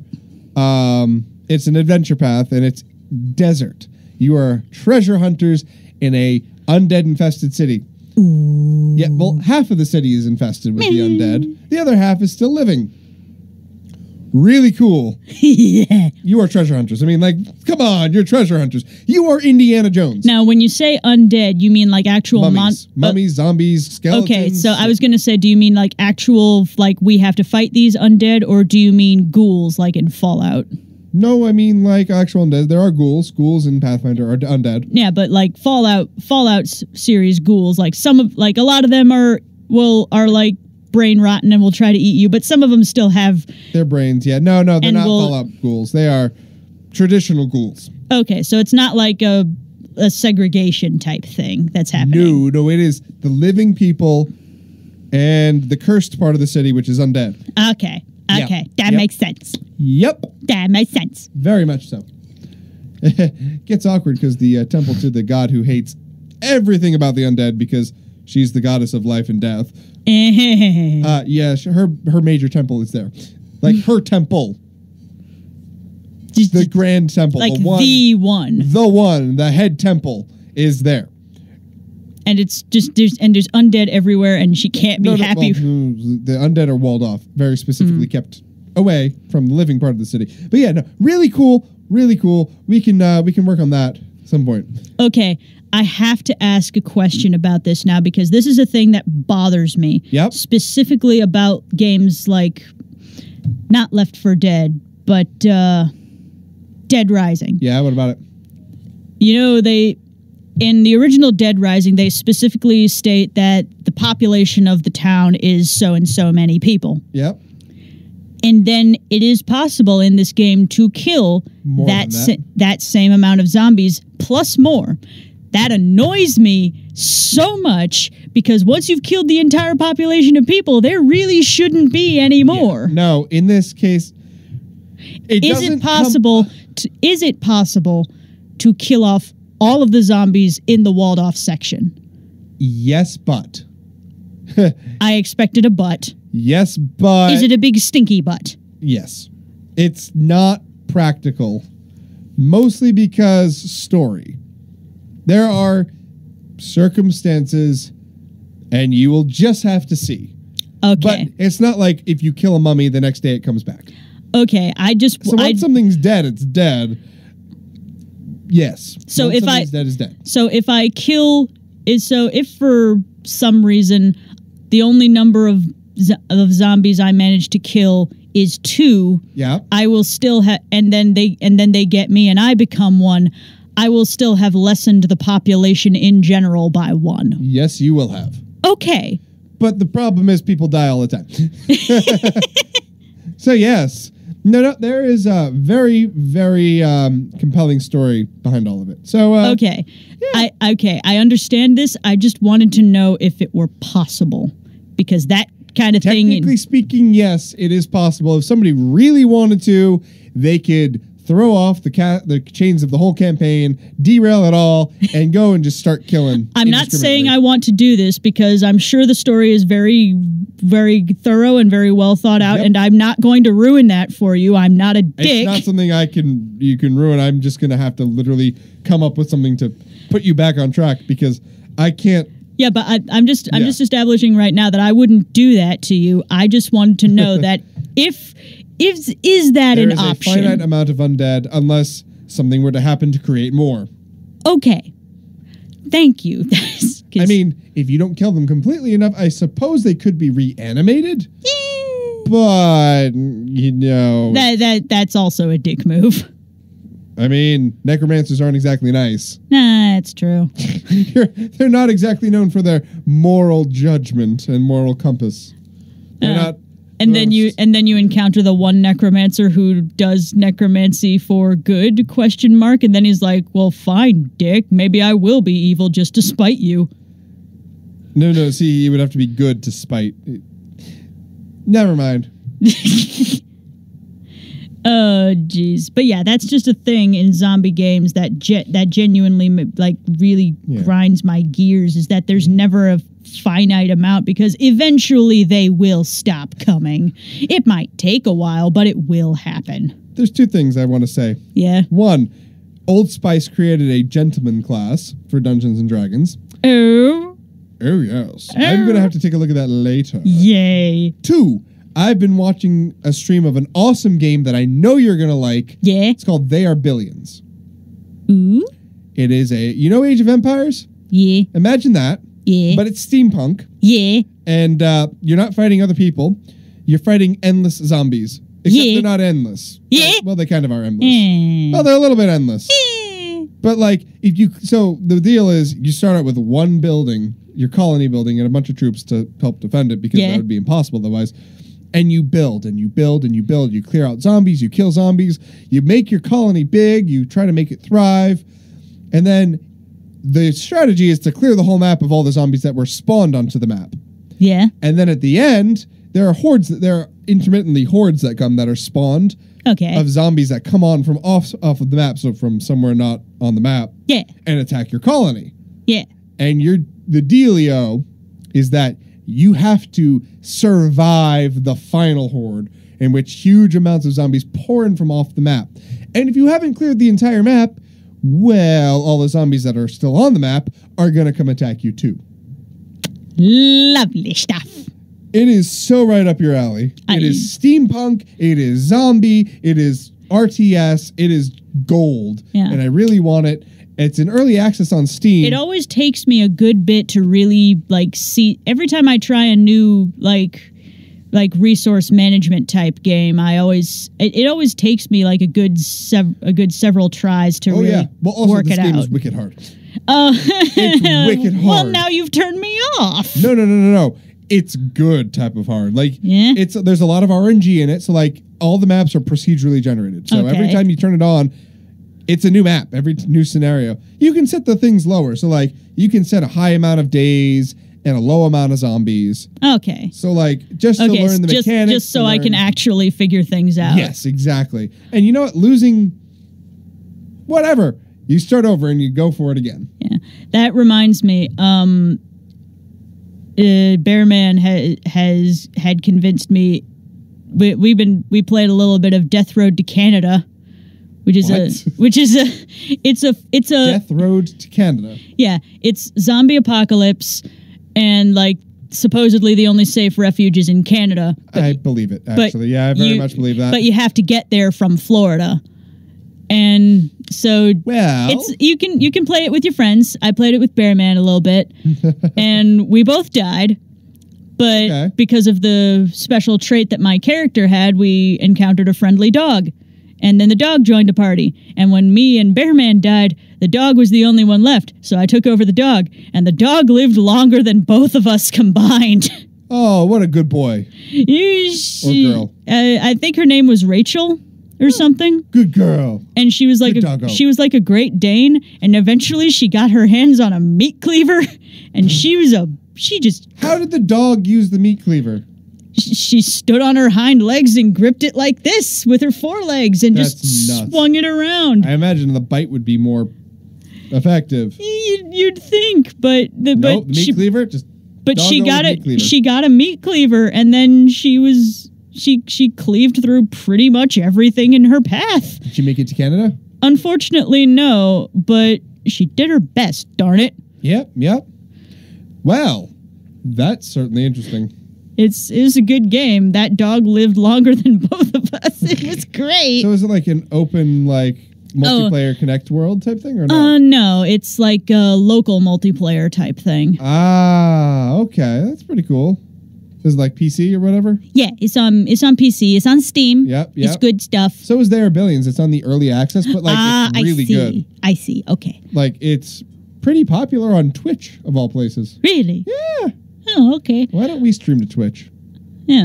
It's an adventure path and it's desert. You are treasure hunters in a undead infested city. Ooh. Yeah, well, half of the city is infested with the undead. The other half is still living. Really cool. Yeah. You are treasure hunters. I mean, come on, you're treasure hunters. You are Indiana Jones. Now, when you say undead, you mean actual mummies, zombies, skeletons. Okay, so I was going to say, do you mean actual, we have to fight these undead, or do you mean ghouls like in Fallout? No, I mean actual undead. There are ghouls. Ghouls in Pathfinder are undead. Yeah, but Fallout series ghouls, a lot of them are brain rotten and will try to eat you, but some of them still have their brains. Yeah, no, they're not Fallout ghouls. They are traditional ghouls. Okay, so it's not like a segregation type thing that's happening. No, it is the living people and the cursed part of the city, which is undead. Okay, that makes sense. Yep. That makes sense. Very much so. It gets awkward because the temple to the god who hates everything about the undead because she's the goddess of life and death. Yeah, her major temple is there. Like her temple. The grand temple. Like the one. The head temple is there. And it's just there's undead everywhere, and she can't be happy. The undead are walled off, very specifically kept away from the living part of the city. But yeah, no, really cool. We can work on that at some point. Okay, I have to ask a question about this now because this is a thing that bothers me. Yep. Specifically about games like not Left 4 Dead, but Dead Rising. Yeah, what about it? You know, in the original Dead Rising, they specifically state that the population of the town is so and so many people. Yep. And then it is possible in this game to kill that same amount of zombies plus more. That annoys me so much because once you've killed the entire population of people, there really shouldn't be any more. Yeah. No, in this case, is it possible to kill off all of the zombies in the walled off section? Yes, but. I expected a but. Yes, but. Is it a big stinky but? Yes. It's not practical. Mostly because story. There are circumstances, and you will just have to see. Okay. But it's not like if you kill a mummy, the next day it comes back. Okay, So once something's dead, it's dead. Yes. So once if something's dead, it's dead. So if for some reason the only number of zombies I manage to kill is 2, yeah, I will still have, and then they get me and I become 1. I will still have lessened the population in general by 1. Yes, you will have. Okay. But the problem is people die all the time. So yes. No, there is a very, very compelling story behind all of it. So okay. Yeah. I understand this. I just wanted to know if it were possible. Because that kind of thing. Technically speaking, yes, it is possible. If somebody really wanted to, they could throw off the chains of the whole campaign, derail it all, and go and just start killing. I'm not saying I want to do this because I'm sure the story is very, very thorough and very well thought out, and I'm not going to ruin that for you. I'm not a dick. It's not something you can ruin. I'm just going to have to literally come up with something to put you back on track because I can't. Yeah, but I'm just establishing right now that I wouldn't do that to you. I just wanted to know that is that an option? There is a finite amount of undead unless something were to happen to create more. Okay. Thank you. I mean, if you don't kill them completely enough, I suppose they could be reanimated. But, you know. That's also a dick move. I mean, necromancers aren't exactly nice. Nah, that's true. They're not exactly known for their moral judgment and moral compass. They're not. And then you encounter the one necromancer who does necromancy for good ? And then he's like, "Well, fine, dick. Maybe I will be evil just to spite you." No. See, you would have to be good to spite. Never mind. Oh, jeez. But yeah, that's just a thing in zombie games that genuinely like really grinds my gears. Is that there's never a finite amount because eventually they will stop coming. It might take a while, but it will happen. There's 2 things I want to say. Yeah. 1, Old Spice created a gentleman class for Dungeons and Dragons. Oh. Oh, yes. I'm going to have to take a look at that later. Yay. 2, I've been watching a stream of an awesome game that I know you're going to like. Yeah. It's called They Are Billions. Ooh. It is Age of Empires? Yeah. Imagine that. Yeah. But it's steampunk. Yeah. And you're not fighting other people. You're fighting endless zombies. Except they're not endless. Yeah. Well, they kind of are endless. Well, they're a little bit endless. But like, so the deal is you start out with one building, your colony building, and a bunch of troops to help defend it because that would be impossible otherwise. And you build and you build and you build. You clear out zombies, you kill zombies, you make your colony big, you try to make it thrive. And then the strategy is to clear the whole map of all the zombies that were spawned onto the map. Yeah. And then at the end, there are intermittently hordes that come that are spawned of zombies that come on from off of the map, so from somewhere not on the map. Yeah. And attack your colony. Yeah. And the dealio is that you have to survive the final horde, in which huge amounts of zombies pour in from off the map. And if you haven't cleared the entire map, well, all the zombies that are still on the map are going to come attack you too. Lovely stuff. It is so right up your alley. It is steampunk. It is zombie. It is RTS. It is gold. Yeah. And I really want it. It's in early access on Steam. It always takes me a good bit to really see. Every time I try a new like resource management type game, it always takes me like a good several tries to really work it out. This game is wicked hard. It's wicked hard. Well, now you've turned me off. No. It's good type of hard. Like there's a lot of RNG in it, so like all the maps are procedurally generated. So every time you turn it on, it's a new map, every new scenario. You can set the things lower. So like you can set a high amount of days and a low amount of zombies. Okay. So like just to learn the mechanics. Just so I can actually figure things out. Yes, exactly. And you know what? Losing whatever. You start over and you go for it again. Yeah. That reminds me, Bearman had convinced me. We played a little bit of Death Road to Canada, which is it's a Death Road to Canada. Yeah, it's zombie apocalypse, and like supposedly the only safe refuge is in Canada. I believe it, actually. I very much believe that. But you have to get there from Florida. And so you can play it with your friends. I played it with Bearman a little bit, and we both died. But because of the special trait that my character had, we encountered a friendly dog. And then the dog joined the party. And when me and Bearman died, the dog was the only one left. So I took over the dog, and the dog lived longer than both of us combined. Oh, what a good boy. Or girl. I think her name was Rachel. Or something. Good girl. And she was like a Great Dane, and eventually she got her hands on a meat cleaver, and how did the dog use the meat cleaver? She stood on her hind legs and gripped it like this with her forelegs and swung it around. I imagine the bite would be more effective. You'd think, but the meat cleaver she got a meat cleaver, and then she cleaved through pretty much everything in her path. Did she make it to Canada? Unfortunately, no, but she did her best, darn it. Yep. Well, that's certainly interesting. It was a good game. That dog lived longer than both of us. It was great. So is it like an open, like, multiplayer Connect world type thing, or no? No, it's like a local multiplayer type thing. Ah, okay. That's pretty cool. Is it like PC or whatever? Yeah, it's on PC. It's on Steam. Yep. It's good stuff. So is There Are Billions. It's on the early access, but like it's really good. I see. Okay. Like it's pretty popular on Twitch of all places. Really? Yeah. Oh, okay. Why don't we stream to Twitch? Yeah,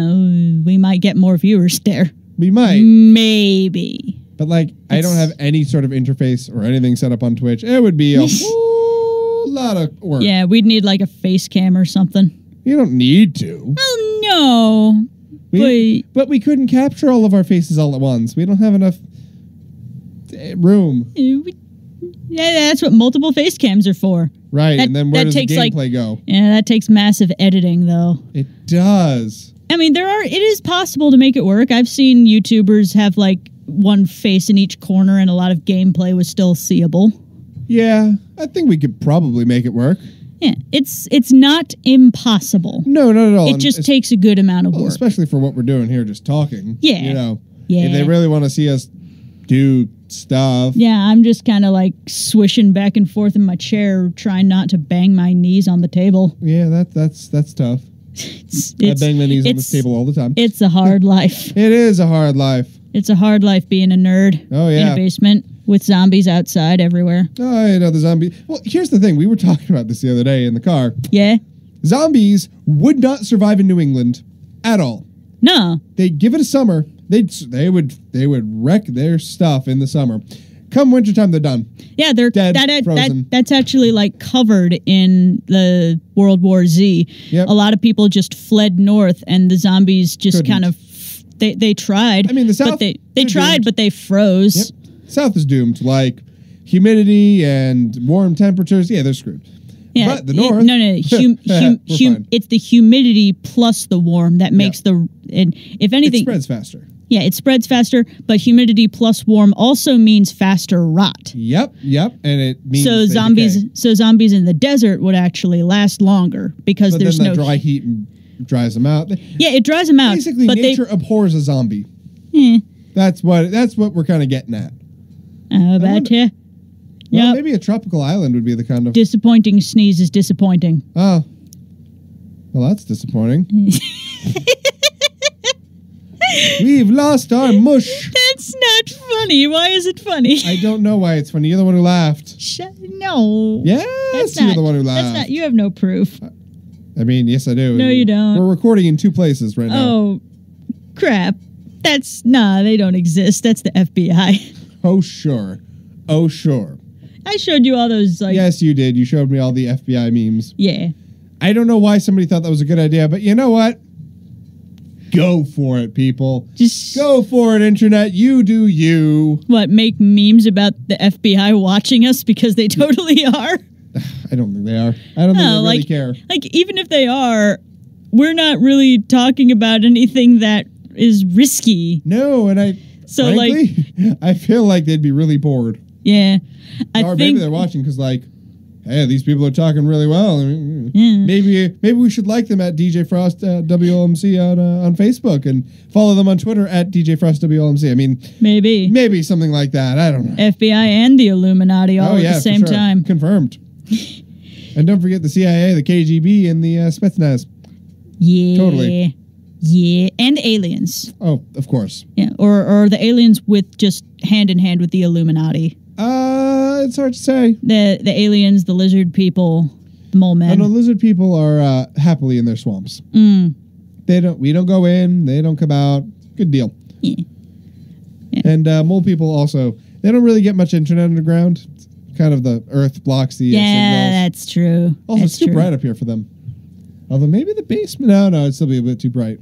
we might get more viewers there. We might. Maybe. But like, I don't have any sort of interface or anything set up on Twitch. It would be a whole lot of work. Yeah, we'd need like a face cam or something. You don't need to. Oh, no. But we couldn't capture all of our faces all at once. We don't have enough room. Yeah, that's what multiple face cams are for. Right, and then where does the gameplay go? Yeah, that takes massive editing, though. It does. I mean, it is possible to make it work. I've seen YouTubers have, like, one face in each corner, and a lot of gameplay was still seeable. Yeah, I think we could probably make it work. Yeah, it's not impossible. No, not at all. It just takes a good amount of work. Especially for what we're doing here, just talking. Yeah. You know, if they really want to see us do stuff. Yeah, I'm just kind of like swishing back and forth in my chair, trying not to bang my knees on the table. Yeah, that's tough. I bang my knees on this table all the time. It's a hard life. It is a hard life. It's a hard life being a nerd. Oh, yeah. In a basement with zombies outside everywhere. Oh, I know the zombie. Well, here's the thing. We were talking about this the other day in the car. Yeah? Zombies would not survive in New England at all. No. They give it a summer. They would wreck their stuff in the summer. Come wintertime, they're done. Yeah, they're Dead, frozen. that's actually like covered in the World War Z. Yep. A lot of people just fled north, and the zombies just Couldn't. kind of they tried. I mean, the South, but they they're tried, doomed. but they froze. Yep. South is doomed. Like humidity and warm temperatures. Yeah, they're screwed. Yeah, But the north. No. We're fine. It's the humidity plus the warm that makes and if It anything, spreads faster. yeah, it spreads faster. But humidity plus warm also means faster rot. Yep. And it means So they zombies, decay. in the desert would actually last longer because But there's then no that dry heat dries them out. Yeah, it dries them out. Basically, but nature abhors a zombie. That's what we're kind of getting at. How about you? Well, Yep. maybe a tropical island would be the kind of. Disappointing sneeze is disappointing. Oh. Well, that's disappointing. We've lost our mush. That's not funny. Why is it funny? I don't know why it's funny. You're the one who laughed. No. Yes, you're the one who laughed. That's not. You have no proof. I mean, yes, I do. No, you don't. We're recording in 2 places right now. Oh, crap. They don't exist. That's the FBI. Oh, sure. I showed you all those, like... Yes, you did. You showed me all the FBI memes. Yeah. I don't know why somebody thought that was a good idea, but you know what? Go for it, people. Just... Go for it, Internet. You do you. What, make memes about the FBI watching us? Because they totally are? I don't think they are. I don't think they really care. Like, even if they are, we're not really talking about anything that is risky. No, and frankly, I feel like they'd be really bored. Yeah. Or maybe they're watching because, like, hey, these people are talking really well. Maybe we should like them at DJ Frost WLMC on Facebook and follow them on Twitter at DJ Frost WLMC. I mean, maybe something like that. I don't know. FBI and the Illuminati all at the same time. Confirmed. And don't forget the CIA, the KGB, and the Spetsnaz. Yeah. Totally. Yeah, and aliens. Oh, of course. Yeah, or the aliens with just hand in hand with the Illuminati. It's hard to say. The aliens, the lizard people, the mole men. No, lizard people are happily in their swamps. We don't go in, they don't come out. Good deal. Yeah. And mole people also, they don't really get much internet underground. Kind of the earth blocks the signals. That's true. Also, it's too bright up here for them. Although maybe the basement. No, it'd still be a bit too bright.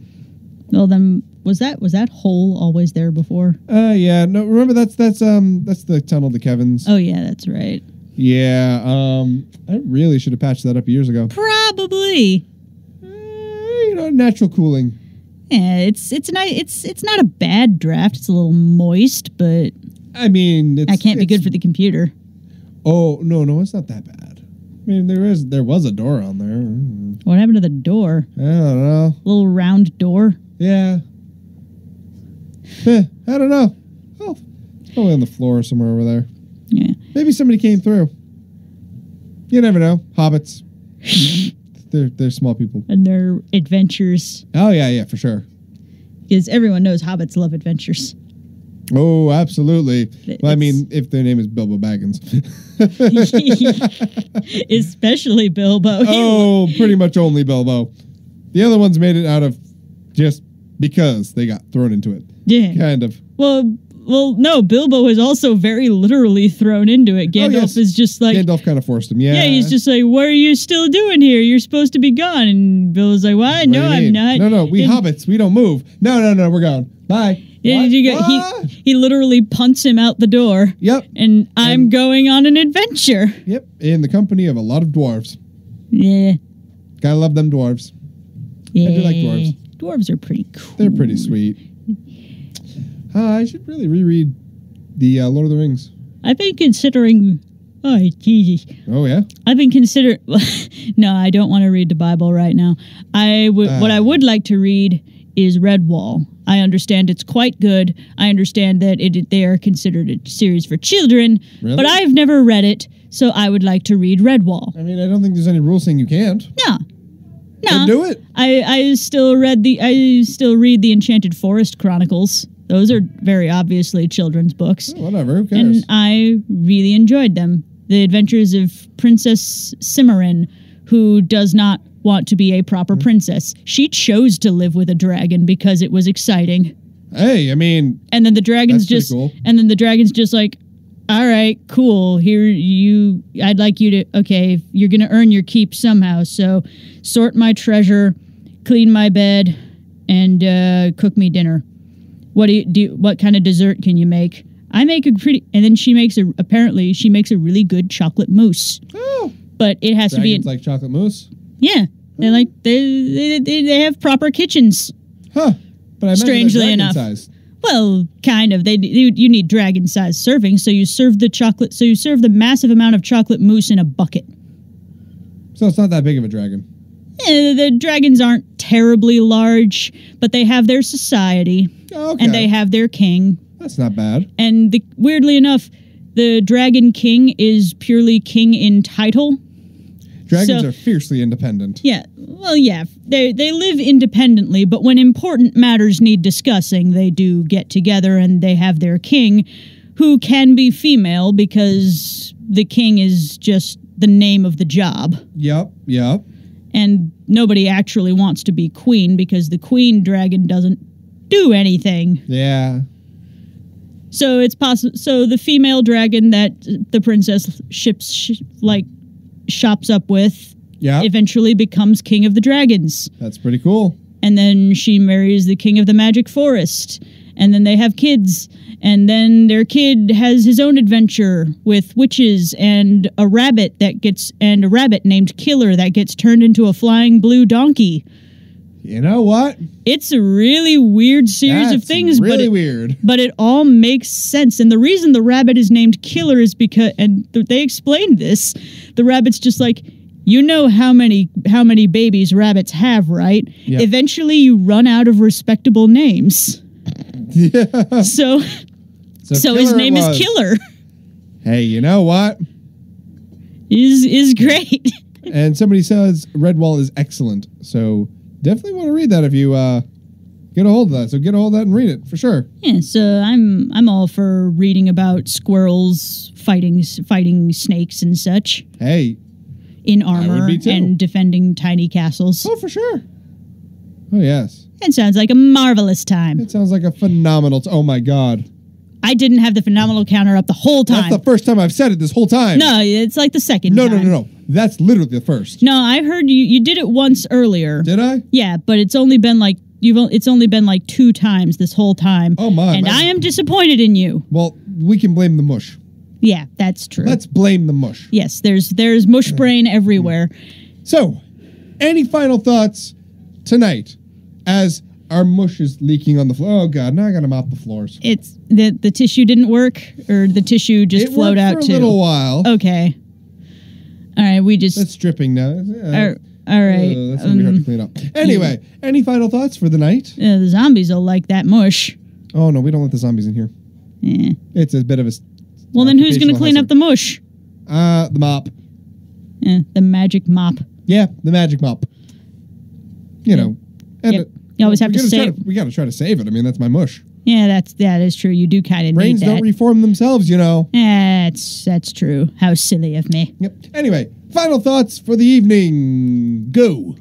Well, then was that hole always there before? Yeah. No, remember that's the tunnel to Kevin's. Oh yeah, that's right. Yeah. I really should have patched that up years ago. Probably. Natural cooling. Yeah, it's not a bad draft. It's a little moist, but I mean, that can't be good for the computer. Oh no, it's not that bad. I mean, there was a door on there. What happened to the door? I don't know. Little round door. Yeah. I don't know. Oh, probably on the floor somewhere over there. Yeah. Maybe somebody came through. You never know. Hobbits. They're small people. And their adventures. Oh yeah, for sure. Because everyone knows hobbits love adventures. Oh, absolutely. Well, I mean, if their name is Bilbo Baggins. Especially Bilbo. Oh, pretty much only Bilbo. The other ones made it out of just because they got thrown into it. Yeah. Kind of. Well, no, Bilbo is also very literally thrown into it. Gandalf is just like... Gandalf kind of forced him, yeah. Yeah, he's just like, what are you still doing here? You're supposed to be gone. And Bilbo's like, what? No, I'm not. No, we hobbits, we don't move. No, we're gone. Bye. Yeah, he literally punts him out the door. Yep. And I'm going on an adventure. Yep, in the company of a lot of dwarves. Yeah. Gotta love them dwarves. Yeah. I do like dwarves. Dwarves are pretty cool. They're pretty sweet. I should really reread the Lord of the Rings. I've been considering... Oh, Jesus. Oh, yeah? I've been considering... No, I don't want to read the Bible right now. What I would like to read is Redwall. I understand it's quite good. I understand that they are considered a series for children, really? But I've never read it, so I would like to read Redwall. I mean, I don't think there's any rule saying you can't. No. Then do it. I still read the Enchanted Forest Chronicles. Those are very obviously children's books. Oh, whatever, who cares? And I really enjoyed them. The Adventures of Princess Cimarron, who does not want to be a proper princess. She chose to live with a dragon because it was exciting. Hey, I mean, And then the dragon's that's just pretty cool. and then the dragon's just like, all right, cool. I'd like you to, okay, you're going to earn your keep somehow. So sort my treasure, clean my bed, and cook me dinner. What kind of dessert can you make? I make a pretty, and then apparently she makes a really good chocolate mousse. Oh, But it has to be, dragons like chocolate mousse? yeah. They're like, they have proper kitchens. Huh. But I imagine Strangely they're dragon enough. sized. Well, kind of. You need dragon-sized servings, so you serve the massive amount of chocolate mousse in a bucket. So it's not that big of a dragon. The dragons aren't terribly large, but they have their society, Okay. and they have their king. That's not bad. And weirdly enough, the dragon king is purely king in title. Dragons So- are fiercely independent. Yeah, well, yeah, they live independently, but when important matters need discussing, they do get together and they have their king, who can be female because the king is just the name of the job. Yep. And nobody actually wants to be queen because the queen dragon doesn't do anything. Yeah. So it's possible. So the female dragon that the princess shops up with Yeah. eventually becomes king of the dragons. That's pretty cool. And then she marries the king of the magic forest. And then they have kids. And then their kid has his own adventure with witches and a rabbit named Killer that gets turned into a flying blue donkey. You know what? It's a really weird series of things, really weird. but it all makes sense. And the reason the rabbit is named Killer is because, and they explained this, the rabbit's just like, you know how many babies rabbits have, right? Yeah. Eventually you run out of respectable names. Yeah. So his Killer name it is was. Killer. Hey, you know what? is great. And somebody says Redwall is excellent. So definitely want to read that if you get a hold of that. So get a hold of that and read it for sure. Yeah, so I'm all for reading about squirrels fighting snakes and such Hey. in would armor be too. and defending tiny castles. Oh, for sure. Oh, yes. It sounds like a marvelous time. It sounds like a phenomenal... oh, my God. I didn't have the phenomenal counter up the whole time. That's the first time I've said it this whole time. No, it's like the second No, time. no. That's literally the first. No, I heard you did it once earlier. Did I? Yeah, but it's only been like 2 times this whole time. Oh, my. And my- I am disappointed in you. Well, we can blame the mush. Yeah, that's true. Let's blame the mush. Yes, there's mush brain everywhere. So, any final thoughts tonight as our mush is leaking on the floor? Oh, God. Now I got to mop the floors. It's the tissue didn't work, or the tissue just It flowed worked out for a too. little while. Okay. All right, we just. It's dripping now. all right. That's going to be hard to clean up. Anyway, any final thoughts for the night? The zombies will like that mush. Oh, no, we don't let the zombies in here. Yeah. It's a bit of a... Well, then who's going to occupational clean up the mush? hazard. The mop. The magic mop. Yeah, the magic mop. You know. And Yep. You always have to save. we got to try to save it. I mean, that's my mush. Yeah, that is true. You do kind of need Brains that. don't reform themselves, you know. That's true. How silly of me. Yep. Anyway, final thoughts for the evening. Go.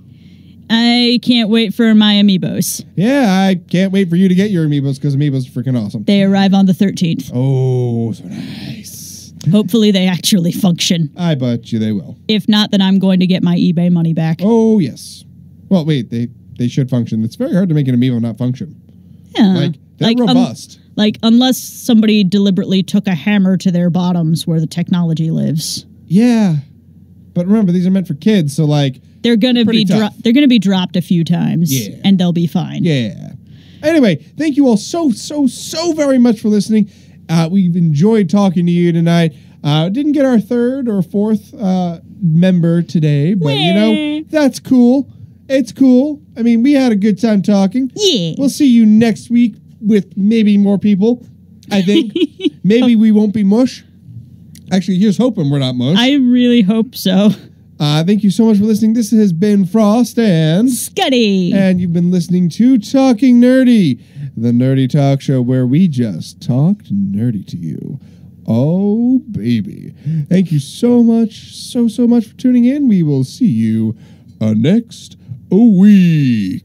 I can't wait for my amiibos. Yeah, I can't wait for you to get your amiibos because amiibos are freaking awesome. They arrive on the 13th. Oh, so nice. Hopefully they actually function. I bet you they will. If not, then I'm going to get my eBay money back. Oh, yes. Well, wait, they should function. It's very hard to make an amiibo not function. Yeah. They're robust. Unless somebody deliberately took a hammer to their bottoms where the technology lives. Yeah. But remember, these are meant for kids, so they're gonna Pretty be tough. they're gonna be dropped a few times, Yeah. and they'll be fine. yeah. Anyway, thank you all so very much for listening. We've enjoyed talking to you tonight. Didn't get our third or fourth member today, but you know, that's cool. It's cool. I mean, we had a good time talking. Yeah. We'll see you next week with maybe more people. I think maybe we won't be mush. Actually, here's hoping we're not mush. I really hope so. Thank you so much for listening. This has been Frost and Scutty. and you've been listening to Talking Nerdy, the nerdy talk show where we just talked nerdy to you. Oh, baby. Thank you so much for tuning in. We will see you next week.